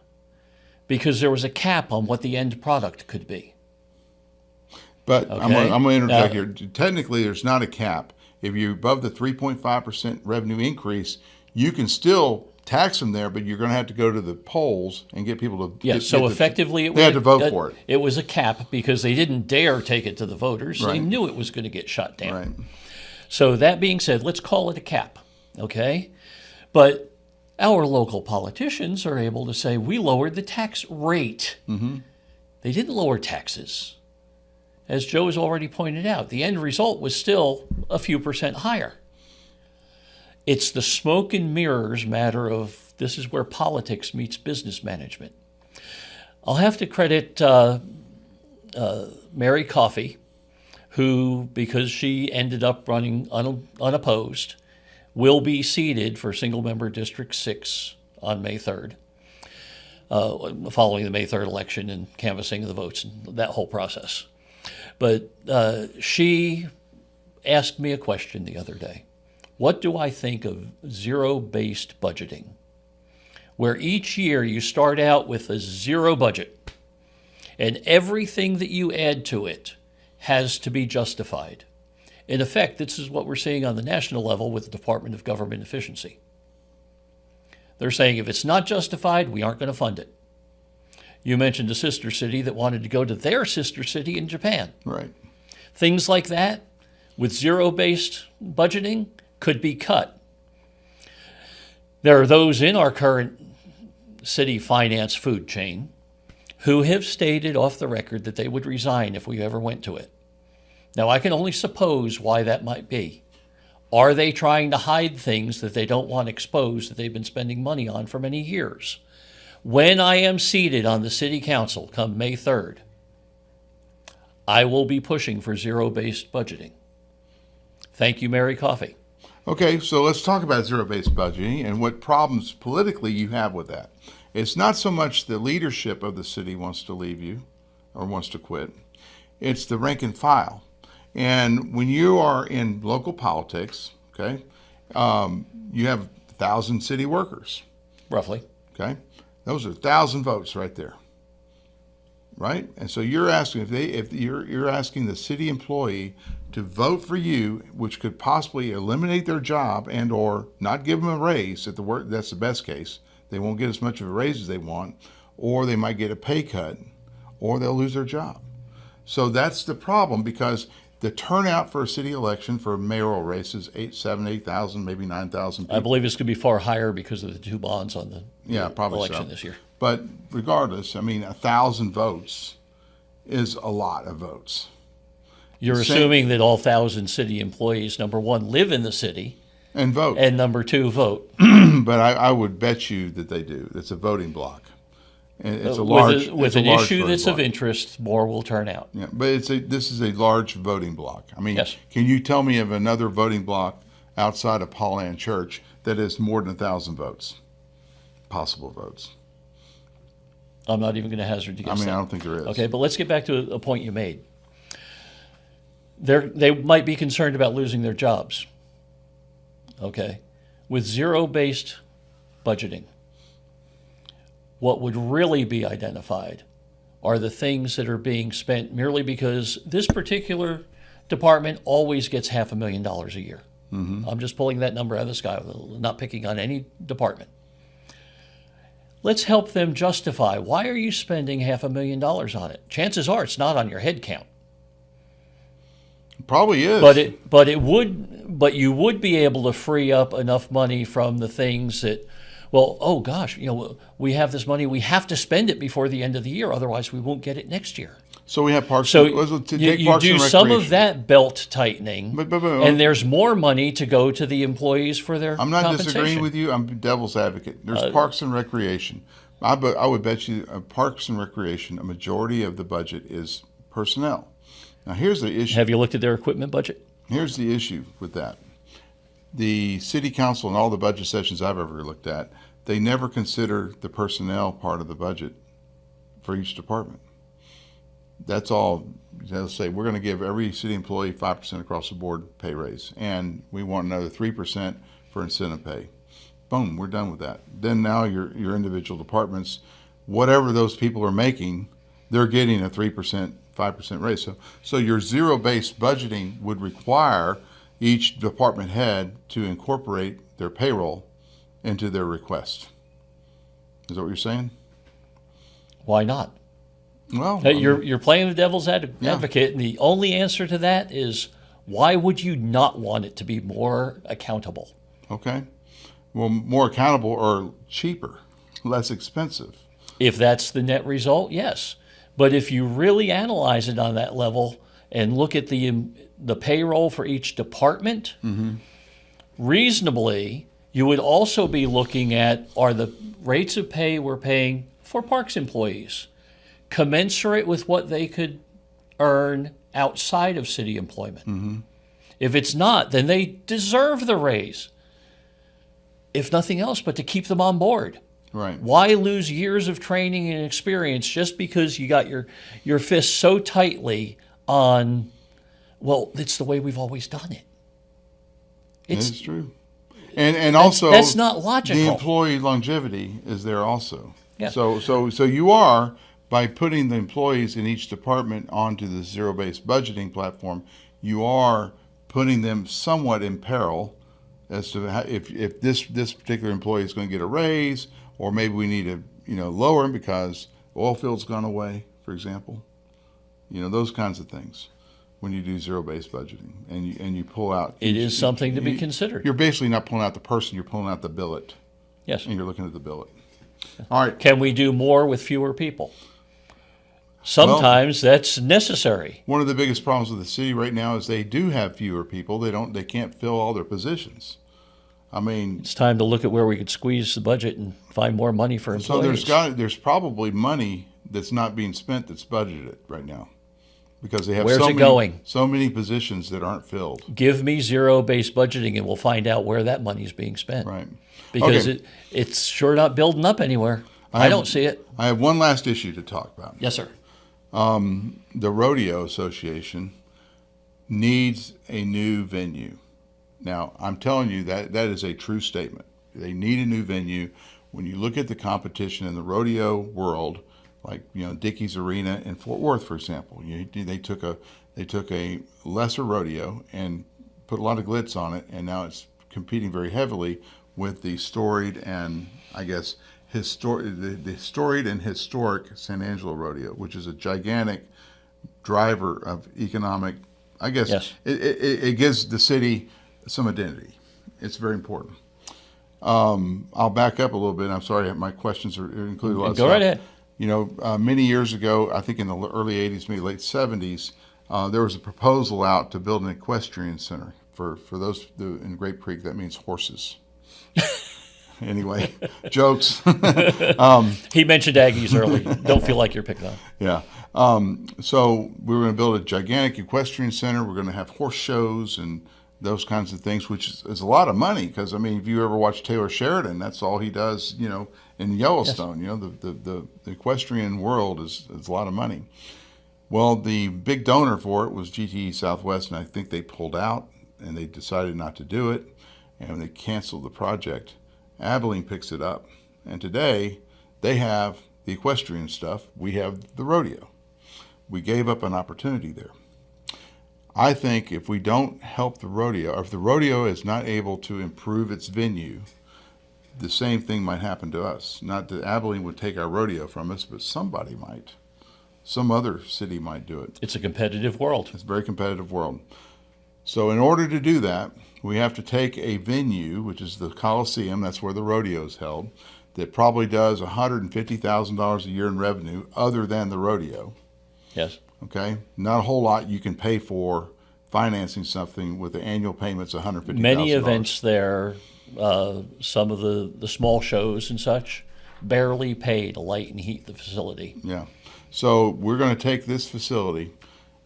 because there was a cap on what the end product could be. But Okay. I'm going to interject Now- here. Technically, there's not a cap. If you're above the 3.5% revenue increase, you can still tax them there, but you're going to have to go to the polls and get people to. Yes, so get effectively they had to vote for it. It was a cap because they didn't dare take it to the voters. They Right. knew it was going to get shot down. Right. So that being said, let's call it a cap, okay? But our local politicians are able to say, we lowered the tax rate. They didn't lower taxes. As Joe has already pointed out, the end result was still a few percent higher. It's the smoke and mirrors matter of this is where politics meets business management. I'll have to credit Mary Coffey, who, because she ended up running unopposed, will be seated for single-member District 6 on May 3rd, following the May 3rd election and canvassing of the votes and that whole process. But she asked me a question the other day. What do I think of zero-based budgeting? Where each year you start out with a zero budget, and everything that you add to it has to be justified. In effect, this is what we're seeing on the national level with the Department of Government Efficiency. They're saying if it's not justified, we aren't going to fund it. You mentioned a sister city that wanted to go to their sister city in Japan. Right. Things like that, with zero-based budgeting, could be cut. There are those in our current city finance food chain who have stated off the record that they would resign if we ever went to it. Now, I can only suppose why that might be. Are they trying to hide things that they don't want exposed that they've been spending money on for many years? When I am seated on the city council come May 3rd, I will be pushing for zero-based budgeting. Thank you, Mary Coffey. Okay, so let's talk about zero-based budgeting and what problems politically you have with that. It's not so much the leadership of the city wants to leave you or wants to quit. It's the rank and file. And when you are in local politics, okay, you have 1,000 city workers, Roughly. okay? Those are 1,000 votes right there, right? And so you're asking if you're asking the city employee to vote for you, which could possibly eliminate their job and or not give them a raise at the work. That's the best case. They won't get as much of a raise as they want, or they might get a pay cut, or they'll lose their job. So that's the problem, because the turnout for a city election for mayoral races, 8,000, maybe 9,000 people. I believe it's going to be far higher because of the two bonds on the Probably election so. this year. But regardless, I mean, 1,000 votes is a lot of votes. You're Same- assuming that all 1,000 city employees, number one, live in the city, And vote. and number two, vote. But I would bet you that they do. It's a voting block. And it's a large with it's a an large issue voting that's of block. interest, more will turn out. Yeah, but this is a large voting block. I mean, Yes. Can you tell me of another voting block outside of Pauline Church that is more than 1,000 votes, possible votes? I'm not even going to hazard to guess I mean, that. I don't think there is. Okay, but let's get back to a point you made. They might be concerned about losing their jobs. Okay, with zero-based budgeting, what would really be identified are the things that are being spent merely because this particular department always gets $500,000 a year. I'm just pulling that number out of the sky, not picking on any department. Let's help them justify, why are you spending $500,000 on it? Chances are it's not on your head count. Probably is. But you would be able to free up enough money from the things that, well, oh gosh, we have this money, we have to spend it before the end of the year, otherwise we won't get it next year. So we have parks. So take you Parks do and some of Recreation. that belt tightening, But- and there's more money to go to the employees for their I'm not compensation. disagreeing with you. I'm devil's advocate. There's Parks and Recreation. I would bet you Parks and Recreation, a majority of the budget is personnel. Now here's the issue. Have you looked at their equipment budget? Here's the issue with that. the city council and all the budget sessions I've ever looked at, they never consider the personnel part of the budget for each department. That's all. They'll say, we're going to give every city employee 5% across the board pay raise, and we want another 3% for incentive pay. Boom, we're done with that. Then now your individual departments, whatever those people are making, they're getting a 3%, 5% raise. So your zero-based budgeting would require each department head to incorporate their payroll into their request. Is that what you're saying? Why not? Well, You're playing the devil's advocate, and the only answer to that is, why would you not want it to be more accountable? okay. Well, more accountable or cheaper, less expensive. If that's the net result, yes. But if you really analyze it on that level and look at the payroll for each department, reasonably, you would also be looking at, are the rates of pay we're paying for parks employees commensurate with what they could earn outside of city employment? If it's not, then they deserve the raise, if nothing else but to keep them on board. Right. Why lose years of training and experience just because you got your fists so tightly on, well, it's the way we've always done it? It's true. And also, that's not logical. The employee longevity is there also. Yeah. So you are, by putting the employees in each department onto the zero-based budgeting platform, you are putting them somewhat in peril as to how, if this particular employee is going to get a raise, or maybe we need to lower him because the oil field's gone away, for example. Those kinds of things. When you do zero-based budgeting and you pull out, it is something to be considered. You're basically not pulling out the person; you're pulling out the billet. Yes. And you're looking at the billet. All right. Can we do more with fewer people? Sometimes that's necessary. One of the biggest problems with the city right now is they do have fewer people. They can't fill all their positions. I mean, it's time to look at where we could squeeze the budget and find more money for employees. So there's probably money that's not being spent that's budgeted right now, because they have so many positions that aren't filled. Give me zero-based budgeting, and we'll find out where that money's being spent. Right. Because it's sure not building up anywhere. I don't see it. I have one last issue to talk about. Yes, sir. The Rodeo Association needs a new venue. Now, I'm telling you that is a true statement. They need a new venue. When you look at the competition in the rodeo world, like Dickey's Arena in Fort Worth, for example, they took a lesser rodeo and put a lot of glitz on it, and now it's competing very heavily with the storied and, I guess, the storied and historic San Angelo Rodeo, which is a gigantic driver of economic, I guess. Yes. It gives the city some identity. It's very important. I'll back up a little bit. I'm sorry, my questions are included a lot of stuff. Go right ahead. Many years ago, I think in the early 80s, maybe late 70s, there was a proposal out to build an equestrian center for those in Grape Creek. That means horses. Anyway, jokes. He mentioned Aggies early. Don't feel like you're picking on. Yeah. So we were going to build a gigantic equestrian center. We're going to have horse shows and those kinds of things, which is a lot of money. Because if you ever watch Taylor Sheridan, that's all he does. In Yellowstone. Yes. The equestrian world is a lot of money. Well, the big donor for it was GTE Southwest, and I think they pulled out and they decided not to do it, and they canceled the project. Abilene picks it up, and today they have the equestrian stuff. We have the rodeo. We gave up an opportunity there. I think if we don't help the rodeo, or if the rodeo is not able to improve its venue, the same thing might happen to us. Not that Abilene would take our rodeo from us, but somebody might. Some other city might do it. It's a competitive world. It's a very competitive world. So in order to do that, we have to take a venue, which is the Coliseum, that's where the rodeo is held, that probably does $150,000 a year in revenue other than the rodeo. Yes. Okay? Not a whole lot you can pay for financing something with the annual payments of $150,000. Many events there, some of the small shows and such, barely pay to light and heat the facility. Yeah. So we're going to take this facility,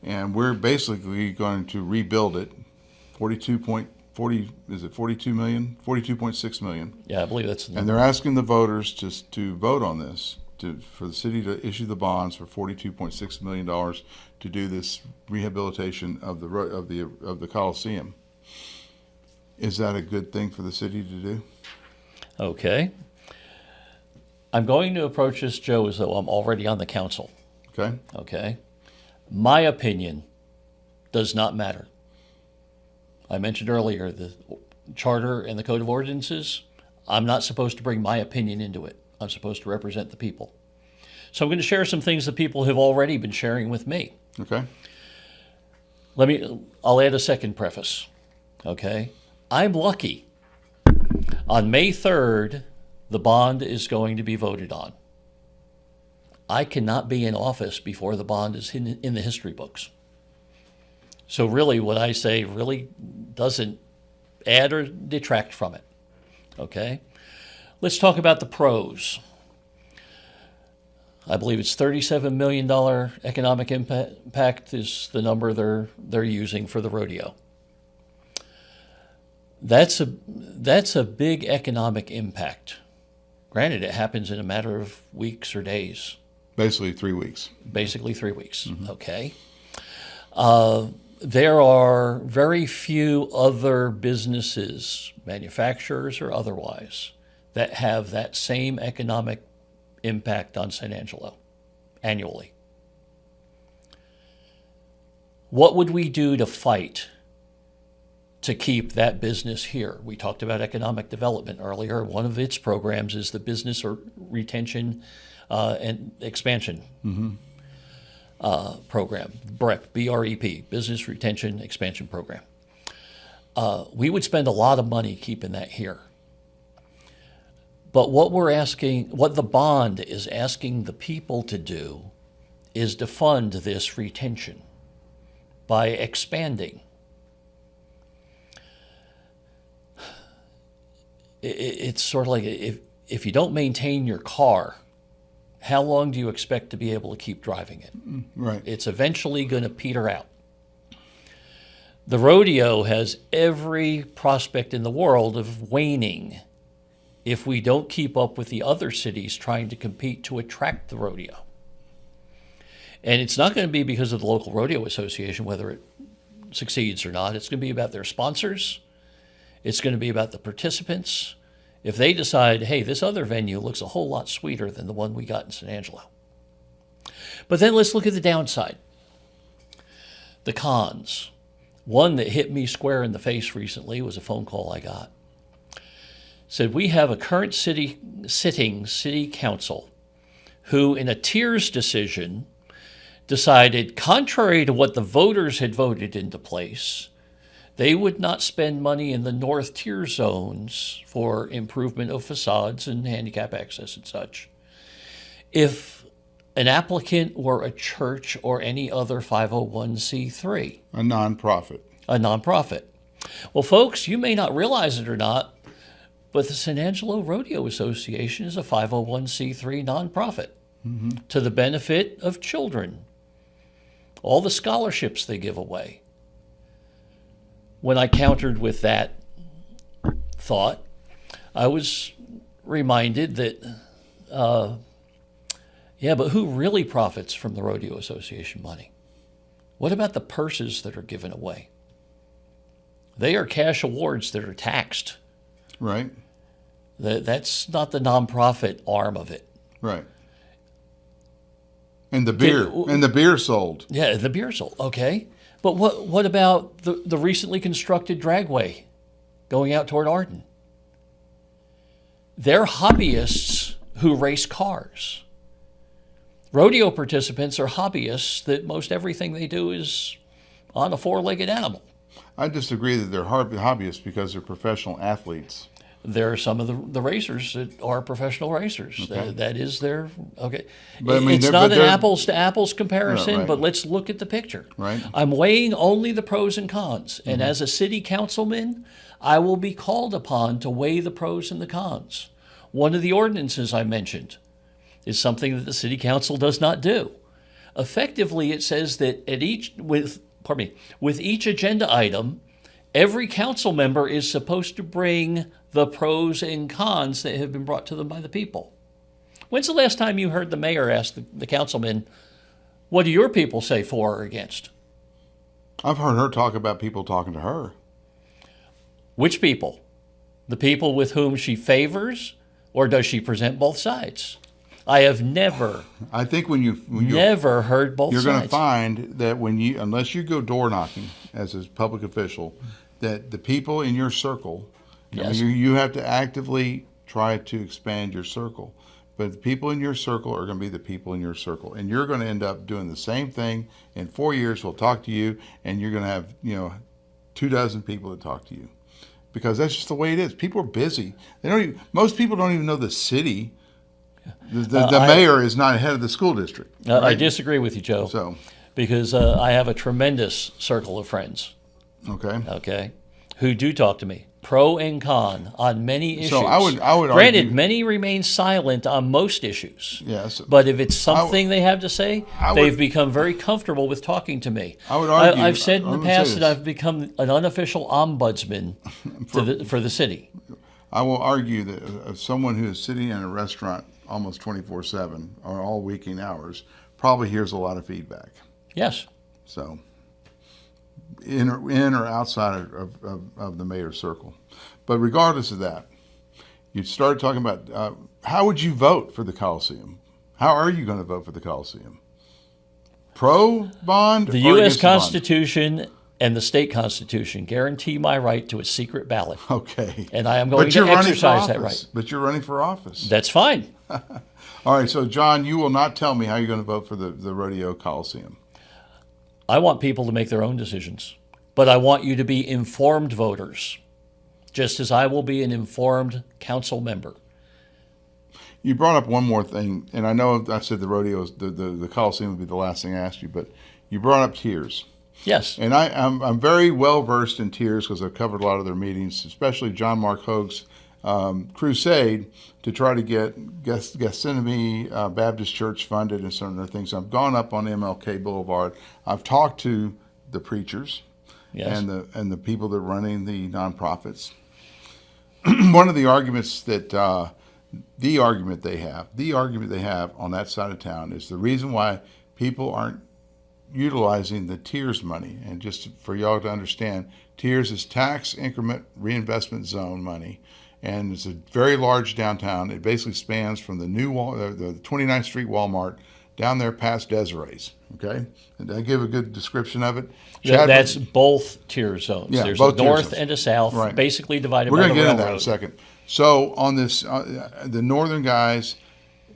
and we're basically going to rebuild it, $42 is it 42 million? 42.6 million. Yeah, I believe that's the And they're asking the voters to vote on this, for the city to issue the bonds for $42.6 million to do this rehabilitation of the Coliseum. Is that a good thing for the city to do? Okay. I'm going to approach this, Joe, as though I'm already on the council. Okay. Okay. My opinion does not matter. I mentioned earlier the charter and the code of ordinances. I'm not supposed to bring my opinion into it. I'm supposed to represent the people. So I'm going to share some things that people have already been sharing with me. Okay. I'll add a second preface. Okay. I'm lucky. On May 3rd, the bond is going to be voted on. I cannot be in office before the bond is in the history books. So really what I say really doesn't add or detract from it. Okay? Let's talk about the pros. I believe it's $37 million economic impact is the number they're using for the rodeo. That's a big economic impact. Granted, it happens in a matter of weeks or days. Basically 3 weeks. Basically 3 weeks. Mm-hmm. Okay. There are very few other businesses, manufacturers or otherwise, that have that same economic impact on San Angelo annually. What would we do to fight to keep that business here? We talked about economic development earlier. One of its programs is the Business or Retention and Expansion program, BREP, B-R-E-P, Business Retention Expansion Program. We would spend a lot of money keeping that here. But what the bond is asking the people to do is to fund this retention by expanding. It's sort of like if you don't maintain your car, how long do you expect to be able to keep driving it? Right. It's eventually going to peter out. The rodeo has every prospect in the world of waning if we don't keep up with the other cities trying to compete to attract the rodeo. And it's not going to be because of the local rodeo association, whether it succeeds or not. It's going to be about their sponsors. It's going to be about the participants. If they decide, hey, this other venue looks a whole lot sweeter than the one we got in San Angelo. But then let's look at the downside. The cons. One that hit me square in the face recently was a phone call I got. Said, we have a current sitting city council who, in a tiers decision, decided, contrary to what the voters had voted into place, they would not spend money in the north tier zones for improvement of facades and handicap access and such if an applicant were a church or any other 501c3. A nonprofit. A nonprofit. Well, folks, you may not realize it or not, but the San Angelo Rodeo Association is a 501c3 nonprofit to the benefit of children. All the scholarships they give away. When I countered with that thought, I was reminded that, but who really profits from the Rodeo Association money? What about the purses that are given away? They are cash awards that are taxed. Right. That's not the nonprofit arm of it. Right. And the beer sold. Yeah, the beer sold. Okay. But what about the recently constructed dragway going out toward Arden? They're hobbyists who race cars. Rodeo participants are hobbyists that most everything they do is on a four-legged animal. I disagree that they're hobbyists because they're professional athletes. There are some of the racers that are professional racers. Okay. That is their, okay. But, I mean, it's not an apples to apples comparison, right. but let's look at the picture. Right. I'm weighing only the pros and cons. And as a city councilman, I will be called upon to weigh the pros and the cons. One of the ordinances I mentioned is something that the city council does not do. Effectively, it says that with each agenda item, Every council member is supposed to bring the pros and cons that have been brought to them by the people. When's the last time you heard the mayor ask the councilman, what do your people say for or against? I've heard her talk about people talking to her. Which people? The people with whom she favors, or does she present both sides? I have never, I think when you never heard both you're sides. going to find that unless you go door knocking as a public official, that the people in your circle, Yes. you have to actively try to expand your circle. But the people in your circle are going to be the people in your circle, and you're going to end up doing the same thing. In 4 years, we'll talk to you, and you're going to have 24 people that talk to you, because that's just the way it is. People are busy. Most people don't even know the city. The mayor is not head of the school district. I Right? disagree with you, Joe, So, because I have a tremendous circle of friends, okay. who do talk to me, pro and con, on many issues. So I would Granted, argue, many remain silent on most issues. yes, But if it's something they have to say, I would- they've become very comfortable with talking to me. I would argue. I've said in the I'm gonna say past that this. I've become an unofficial ombudsman for the city. I will argue that someone who is sitting in a restaurant almost 24/7 or all waking hours probably hears a lot of feedback. Yes. So, in or outside of the mayor's circle. But regardless of that, you started talking about how would you vote for the Coliseum? How are you going to vote for the Coliseum? Pro bond? The or U.S. against the bond? Constitution and the state constitution guarantee my right to a secret ballot. Okay. And I am going But to you're running for exercise that office. right. But you're running for office. That's fine. All right, so John, you will not tell me how you're going to vote for the Rodeo Coliseum. I want people to make their own decisions, but I want you to be informed voters, just as I will be an informed council member. You brought up one more thing, and I know I said the rodeos, the Coliseum would be the last thing I asked you, but you brought up tiers. Yes. And I'm very well versed in tiers because I've covered a lot of their meetings, especially John Mark Hoag's crusade to try to get Gethsemane Baptist Church funded and some other things. I've gone up on MLK Boulevard. I've talked to the preachers Yes. and the people that are running the nonprofits. One of the arguments that the argument they have on that side of town is the reason why people aren't utilizing the tiers money. And just for y'all to understand, tiers is tax increment reinvestment zone money, and it's a very large downtown. It basically spans from the the 29th Street Walmart down there past Desiree's. Okay, and did I give a good description of it? That's both tier zones. Yeah, There's both a tier north zones. and a south, Right. basically divided We're by going the to get into that in railroad. a second. So on this, the northern guys,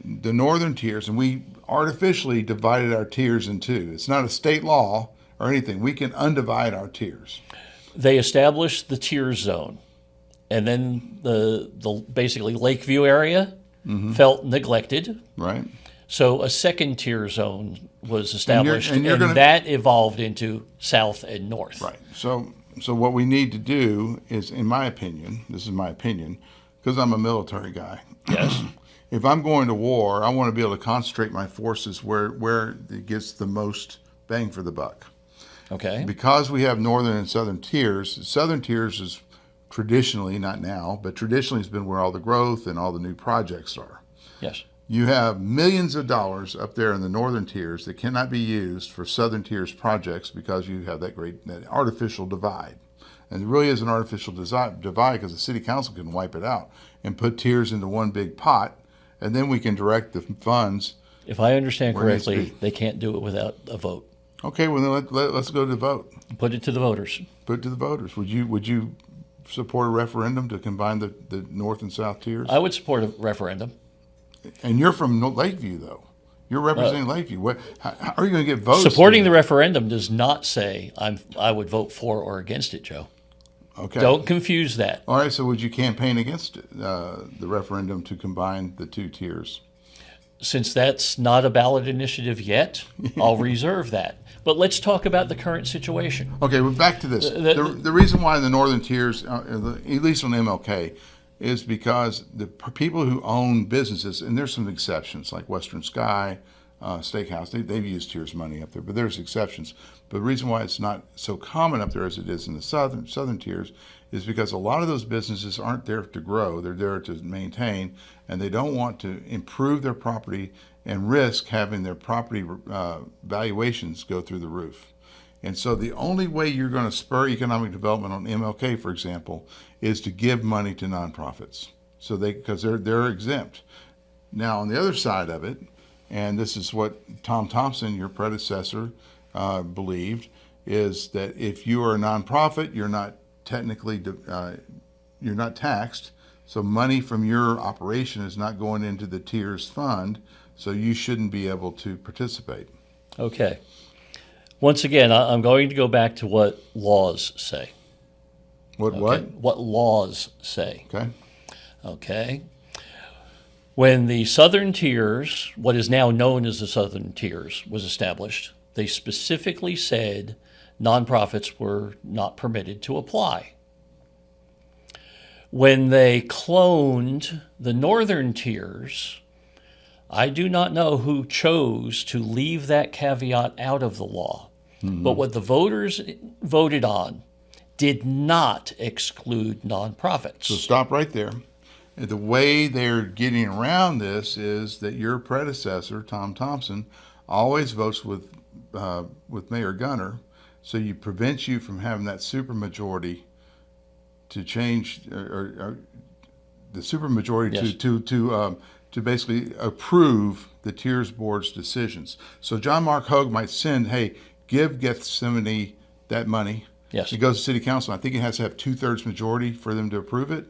the northern tiers, and we artificially divided our tiers in two. It's not a state law or anything. We can undivide our tiers. They established the tier zone, and then the basically Lakeview area felt neglected. Right. So a second tier zone was established, and you're gonna- that evolved into south and north. Right. So what we need to do is, in my opinion, this is my opinion, because I'm a military guy. Yes. If I'm going to war, I want to be able to concentrate my forces where it gets the most bang for the buck. Okay. Because we have northern and southern tiers is traditionally, not now, but traditionally has been where all the growth and all the new projects are. Yes. You have millions of dollars up there in the northern tiers that cannot be used for southern tiers projects because you have that artificial divide. And it really is an artificial divide because the city council can wipe it out and put tiers into one big pot, and then we can direct the funds. If I understand Where it needs to correctly, be. they can't do it without a vote. Okay, well then let's go to the vote. Put it to the voters. Put it to the voters. Would you support a referendum to combine the north and south tiers? I would support a referendum. And you're from Lakeview, though. You're representing Lakeview. How are you going to get votes? Supporting the referendum does not say I would vote for or against it, Joe. Okay. Don't confuse that. All right. So would you campaign against the referendum to combine the two tiers? Since that's not a ballot initiative yet, I'll reserve that. But let's talk about the current situation. Okay. Well, back to this. The reason why the northern tiers, at least on MLK, is because the people who own businesses, and there's some exceptions like Western Sky, Steakhouse. They've used tiers money up there, but there's exceptions. But the reason why it's not so common up there as it is in the southern tiers is because a lot of those businesses aren't there to grow. They're there to maintain, and they don't want to improve their property and risk having their property valuations go through the roof. And so the only way you're going to spur economic development on MLK, for example, is to give money to nonprofits. So because they're exempt. Now on the other side of it, and this is what Tom Thompson, your predecessor, believed, is that if you are a nonprofit, you're not technically you're not taxed. So money from your operation is not going into the tiers fund. So you shouldn't be able to participate. Okay. Once again, I'm going to go back to what laws say. What? What laws say. Okay. Okay. When the Southern Tiers, what is now known as the Southern Tiers, was established, they specifically said nonprofits were not permitted to apply. When they cloned the Northern Tiers, I do not know who chose to leave that caveat out of the law. Mm-hmm. But what the voters voted on did not exclude nonprofits. So stop right there. The way they're getting around this is that your predecessor, Tom Thompson, always votes with Mayor Gunner, so you prevents you from having that supermajority to change or the supermajority yes. to basically approve the Tiers Board's decisions. So John Mark Hogue might send, hey, give Gethsemane that money. Yes. It goes to City Council. I think it has to have 2/3 majority for them to approve it.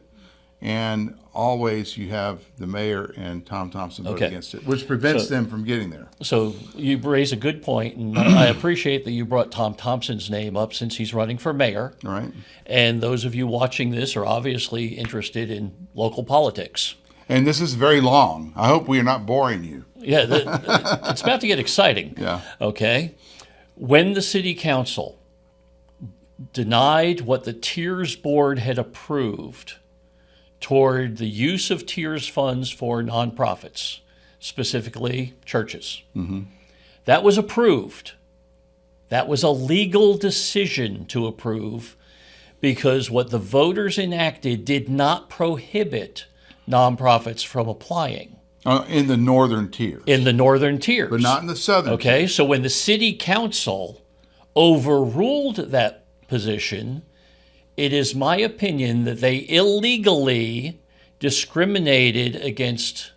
And always you have the mayor and Tom Thompson vote against it, which prevents them from getting there. So you raise a good point, and I appreciate that you brought Tom Thompson's name up since he's running for mayor. All right. And those of you watching this are obviously interested in local politics. And this is very long. I hope we are not boring you. Yeah, it's about to get exciting. Yeah. Okay. When the city council denied what the Tiers Board had approved toward the use of Tiers funds for nonprofits, specifically churches, that was approved. That was a legal decision to approve because what the voters enacted did not prohibit nonprofits from applying. In the northern tiers. In the northern tiers. But not in the southern Okay, tiers. so when the city council overruled that position, it is my opinion that they illegally discriminated against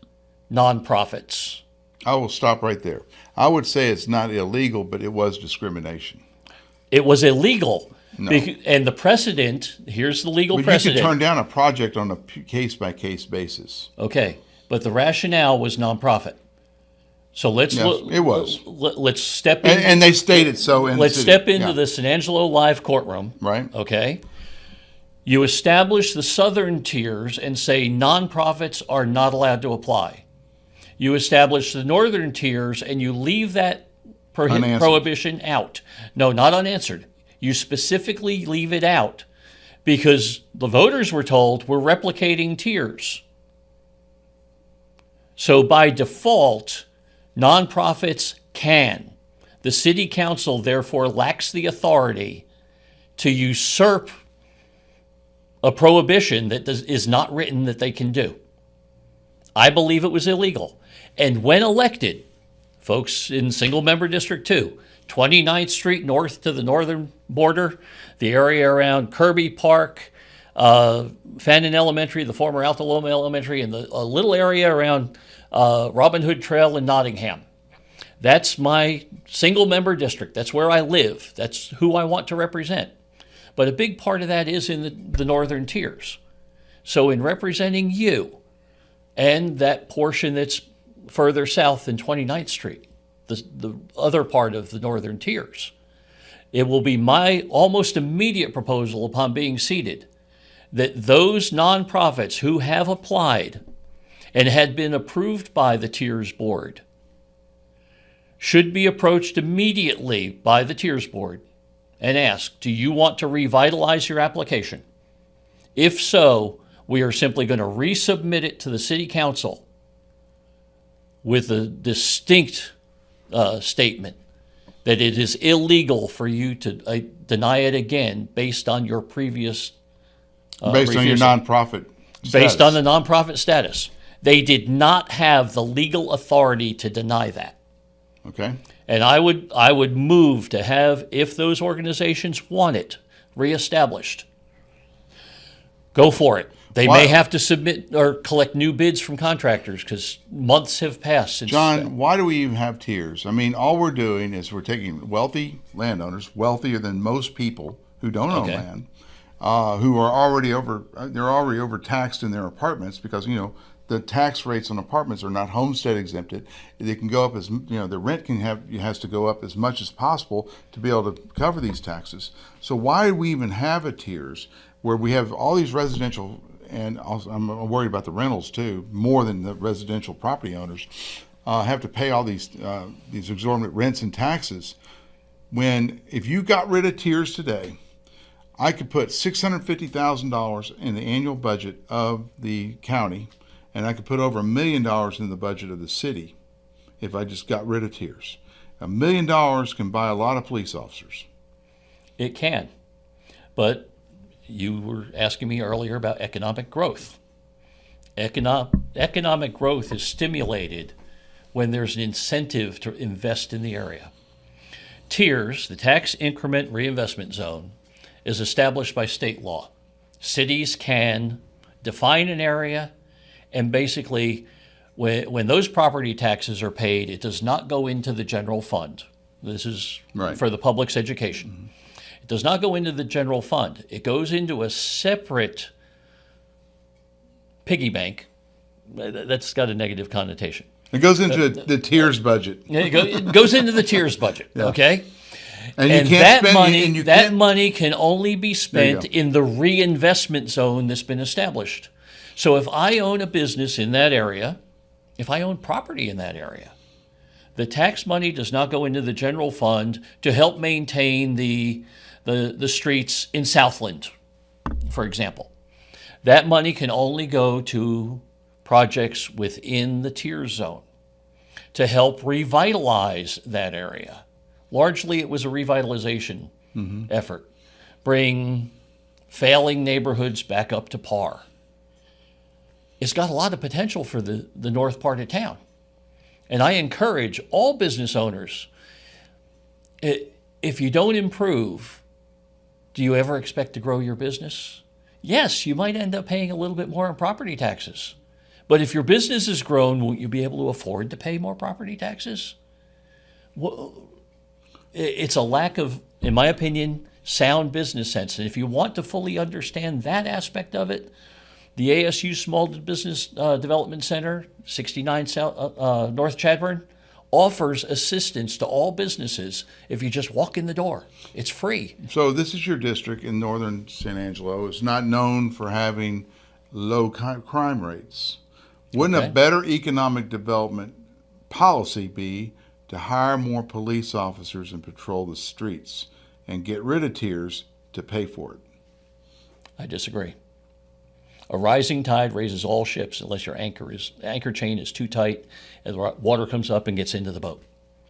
nonprofits. I will stop right there. I would say it's not illegal, but it was discrimination. It was illegal. No. And the precedent, here's the legal precedent. You can turn down a project on a case-by-case basis. Okay, but the rationale was nonprofit. So let's it was. Let's step in. And they stated so in let's the city. step into the San Angelo live courtroom. Right. Okay. You establish the southern tiers and say nonprofits are not allowed to apply. You establish the northern tiers and you leave that prohibition out. No, not unanswered. You specifically leave it out because the voters were told we're replicating tiers. So by default, nonprofits can. The city council therefore lacks the authority to usurp a prohibition that is not written that they can do. I believe it was illegal. And when elected, folks in single member District 2, 29th Street north to the northern border, the area around Kirby Park, Fannin Elementary, the former Alta Loma Elementary, and a little area around Robin Hood Trail in Nottingham. That's my single member district. That's where I live. That's who I want to represent. But a big part of that is in the northern tiers. So in representing you and that portion that's further south than 29th Street, the other part of the northern tiers, it will be my almost immediate proposal upon being seated that those nonprofits who have applied and had been approved by the Tiers Board should be approached immediately by the Tiers Board and asked, do you want to revitalize your application? If so, we are simply going to resubmit it to the City Council with a distinct statement that it is illegal for you to deny it again based on your previous Based on your refusal. nonprofit status. Based on the nonprofit status. They did not have the legal authority to deny that. Okay. And I would move to have, if those organizations want it reestablished, go for it. They Why- may have to submit or collect new bids from contractors because months have passed since. John, why do we even have tiers? I mean, all we're doing is we're taking wealthy landowners, wealthier than most people who don't own Okay. land, who are already overtaxed in their apartments because, the tax rates on apartments are not homestead exempted. They can go up the rent has to go up as much as possible to be able to cover these taxes. So why do we even have a tiers where we have all these residential, and also I'm worried about the rentals too, more than the residential property owners, have to pay all these exorbitant rents and taxes. When if you got rid of tiers today, I could put $650,000 in the annual budget of the county, and I could put over $1 million in the budget of the city if I just got rid of tiers. $1 million can buy a lot of police officers. It can. But you were asking me earlier about economic growth. Economic growth is stimulated when there's an incentive to invest in the area. TIRS, the Tax Increment Reinvestment Zone, is established by state law. Cities can define an area, and basically, when those property taxes are paid, it does not go into the general fund. This is Right. for the public's education. Mm-hmm. It does not go into the general fund. It goes into a separate piggy bank. That's got a negative connotation. It goes into the tiers budget. It goes into the TIRS budget, okay? And you And can't that spend money, and you that can't, money can only be spent go. in the reinvestment zone that's been established. So if I own a business in that area, if I own property in that area, the tax money does not go into the general fund to help maintain the streets in Southland, for example. That money can only go to projects within the TIRS zone to help revitalize that area. Largely, it was a revitalization effort. Bring failing neighborhoods back up to par. It's got a lot of potential for the north part of town. And I encourage all business owners, if you don't improve, do you ever expect to grow your business? Yes, you might end up paying a little bit more in property taxes. But if your business has grown, won't you be able to afford to pay more property taxes? Well, it's a lack of, in my opinion, sound business sense. And if you want to fully understand that aspect of it, the ASU Small Business Development Center, 69 North Chadbourn, offers assistance to all businesses if you just walk in the door. It's free. So this is your district in northern San Angelo. It's not known for having low crime rates. Wouldn't Okay. a better economic development policy be to hire more police officers and patrol the streets and get rid of tiers to pay for it? I disagree. A rising tide raises all ships unless your anchor chain is too tight and the water comes up and gets into the boat.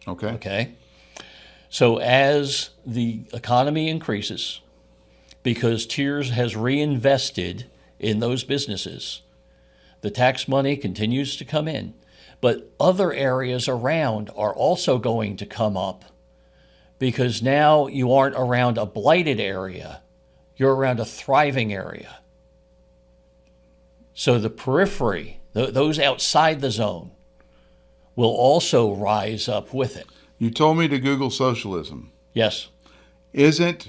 Okay. Okay? So as the economy increases, because TIRS has reinvested in those businesses, the tax money continues to come in. But other areas around are also going to come up because now you aren't around a blighted area, you're around a thriving area. So the periphery, those outside the zone, will also rise up with it. You told me to Google socialism. Yes. Isn't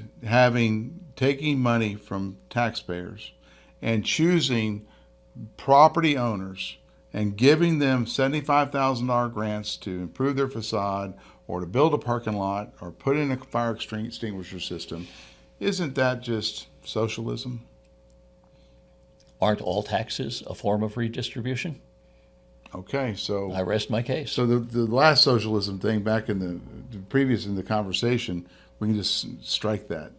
taking money from taxpayers and choosing property owners and giving them $75,000 grants to improve their facade or to build a parking lot or put in a fire extinguisher system, isn't that just socialism? Aren't all taxes a form of redistribution? Okay, so I rest my case. so the last socialism thing back in the previous in the conversation, we can just strike that.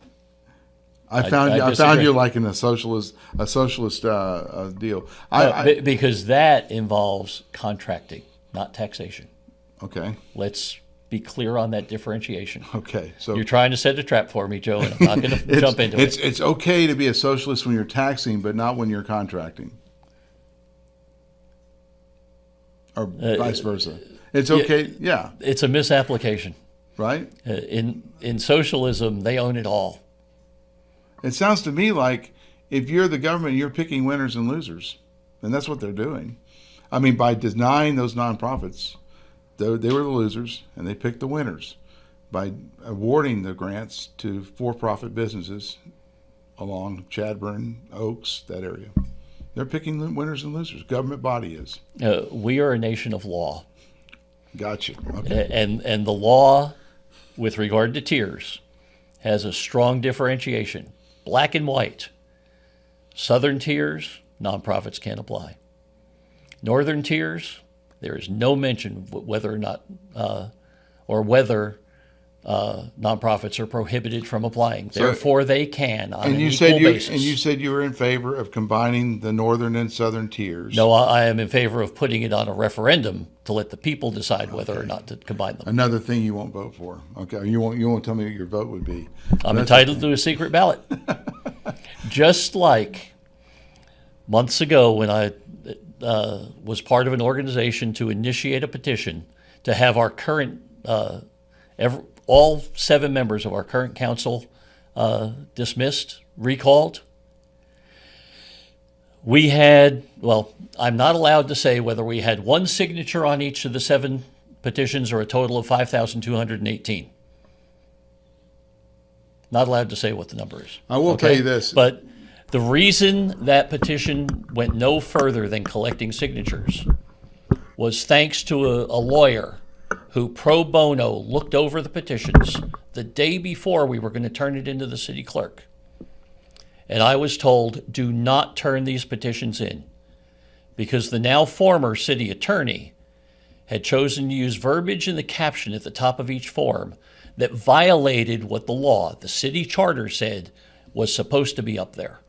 I found disagree. you liking a socialist deal. Because that involves contracting, not taxation. Okay. Let's be clear on that differentiation. Okay, so You're trying to set a trap for me, Joe, and I'm not going to jump into it. it's okay to be a socialist when you're taxing, but not when you're contracting, or vice versa. It's okay, yeah, It's a misapplication. right? In socialism, they own it all. It sounds to me like if you're the government, you're picking winners and losers, and that's what they're doing. I mean, by denying those nonprofits, they were the losers, and they picked the winners by awarding the grants to for-profit businesses along Chadburn, Oaks, that area. They're picking the winners and losers. Government body is. We are a nation of law. Gotcha. Okay. And the law, with regard to tiers, has a strong differentiation. Black and white. Southern tiers, nonprofits can't apply. Northern tiers, there is no mention whether or not, whether nonprofits are prohibited from applying. Therefore, they can on an equal basis. And you said you were in favor of combining the northern and southern tiers. No, I am in favor of putting it on a referendum to let the people decide whether or not to combine them. Another thing you won't vote for. Okay, you won't tell me what your vote would be. I'm entitled to a secret ballot. Just like months ago when I was part of an organization to initiate a petition to have our current, all 7 members of our current council dismissed, recalled. We had, I'm not allowed to say whether we had 1 signature on each of the 7 petitions or a total of 5,218. Not allowed to say what the number is. I will tell you this. But the reason that petition went no further than collecting signatures was thanks to a lawyer who pro bono looked over the petitions the day before we were going to turn it into the city clerk. And I was told, do not turn these petitions in, because the now former city attorney had chosen to use verbiage in the caption at the top of each form that violated what the law, the city charter, said was supposed to be up there.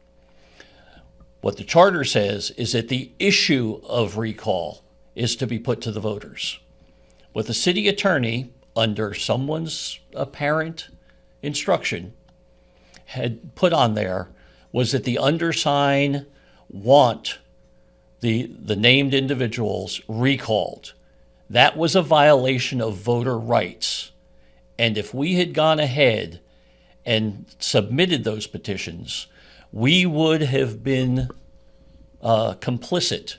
What the charter says is that the issue of recall is to be put to the voters. What the city attorney, under someone's apparent instruction, had put on there was that the undersigned want the named individuals recalled. That was a violation of voter rights. And if we had gone ahead and submitted those petitions, we would have been complicit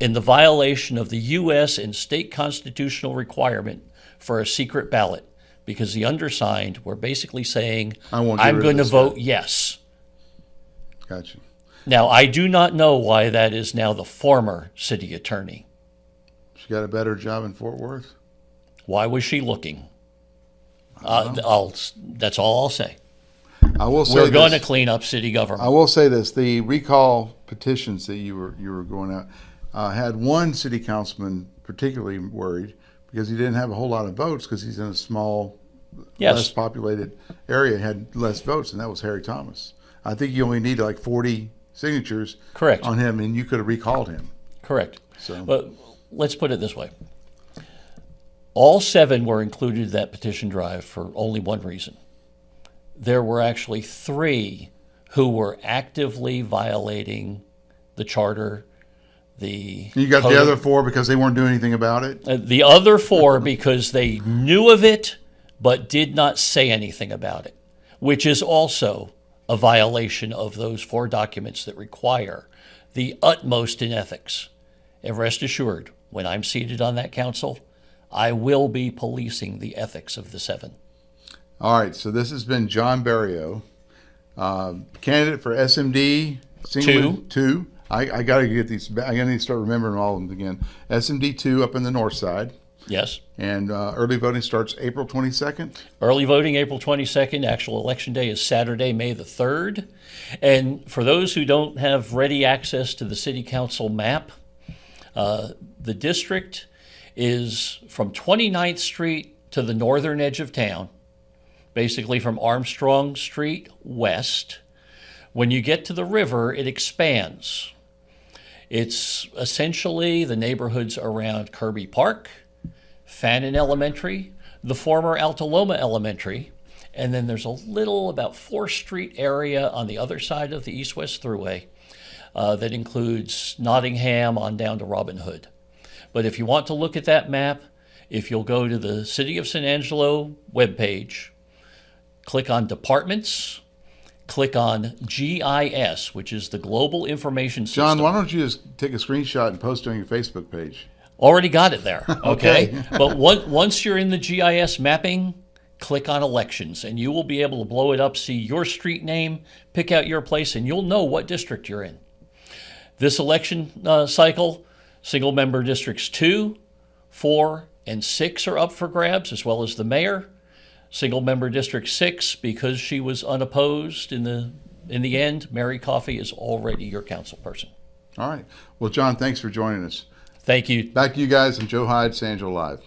in the violation of the U.S. and state constitutional requirement for a secret ballot, because the undersigned were basically saying, I'm going to vote yes. Gotcha. Now, I do not know why that is now the former city attorney. She got a better job in Fort Worth? Why was she looking? That's all I'll say. I will say we're going to clean up city government. I will say this: the recall petitions that you were going out had one city councilman particularly worried because he didn't have a whole lot of votes because he's in a small, less populated area, had less votes, and that was Harry Thomas. I think you only need like 40 signatures on him, and you could have recalled him. Correct. But let's put it this way. All 7 were included in that petition drive for only one reason. There were actually 3 who were actively violating the charter. You got the other 4 because they weren't doing anything about it? The other 4 because they knew of it but did not say anything about it, which is also a violation of those 4 documents that require the utmost in ethics. And rest assured, when I'm seated on that council, I will be policing the ethics of the 7. All right, so this has been John Bariou, candidate for SMD 2. I got to get these. I got to start remembering all of them again. SMD 2 up in the north side. Yes. And early voting starts April 22nd. Early voting April 22nd. Actual election day is Saturday, May the 3rd. And for those who don't have ready access to the city council map, the district is from 29th Street to the northern edge of town, basically from Armstrong Street west. When you get to the river, it expands. It's essentially the neighborhoods around Kirby Park, Fannin Elementary, the former Altaloma Elementary, and then there's a little about 4th Street area on the other side of the East-West Thruway that includes Nottingham on down to Robin Hood. But if you want to look at that map, if you'll go to the City of San Angelo webpage, click on Departments, click on GIS, which is the Global Information System. John, why don't you just take a screenshot and post it on your Facebook page? Already got it there, okay? Okay. But once you're in the GIS mapping, click on Elections, and you will be able to blow it up, see your street name, pick out your place, and you'll know what district you're in. This election cycle, single-member districts 2, 4, and 6 are up for grabs, as well as the mayor. Single-member district 6, because she was unopposed in the end, Mary Coffey is already your council person. All right. Well, John, thanks for joining us. Thank you. Back to you guys. I'm Joe Hyde, San Angelo Live.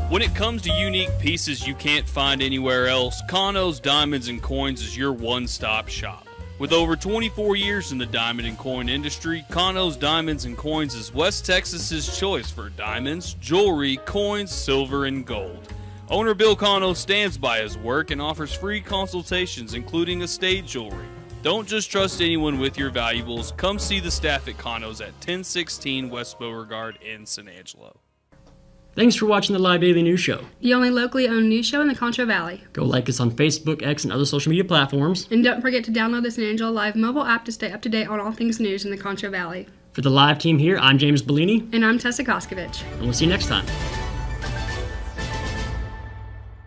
When it comes to unique pieces you can't find anywhere else, Kano's Diamonds and Coins is your one-stop shop. With over 24 years in the diamond and coin industry, Kano's Diamonds and Coins is West Texas's choice for diamonds, jewelry, coins, silver, and gold. Owner Bill Kano stands by his work and offers free consultations, including estate jewelry. Don't just trust anyone with your valuables. Come see the staff at Kano's at 1016 West Beauregard in San Angelo. Thanks for watching the Live Daily News Show. The only locally owned news show in the Concho Valley. Go like us on Facebook, X, and other social media platforms. And don't forget to download the San Angelo Live mobile app to stay up to date on all things news in the Concho Valley. For the live team here, I'm James Bellini, And I'm Tessa Koskovich. and we'll see you next time.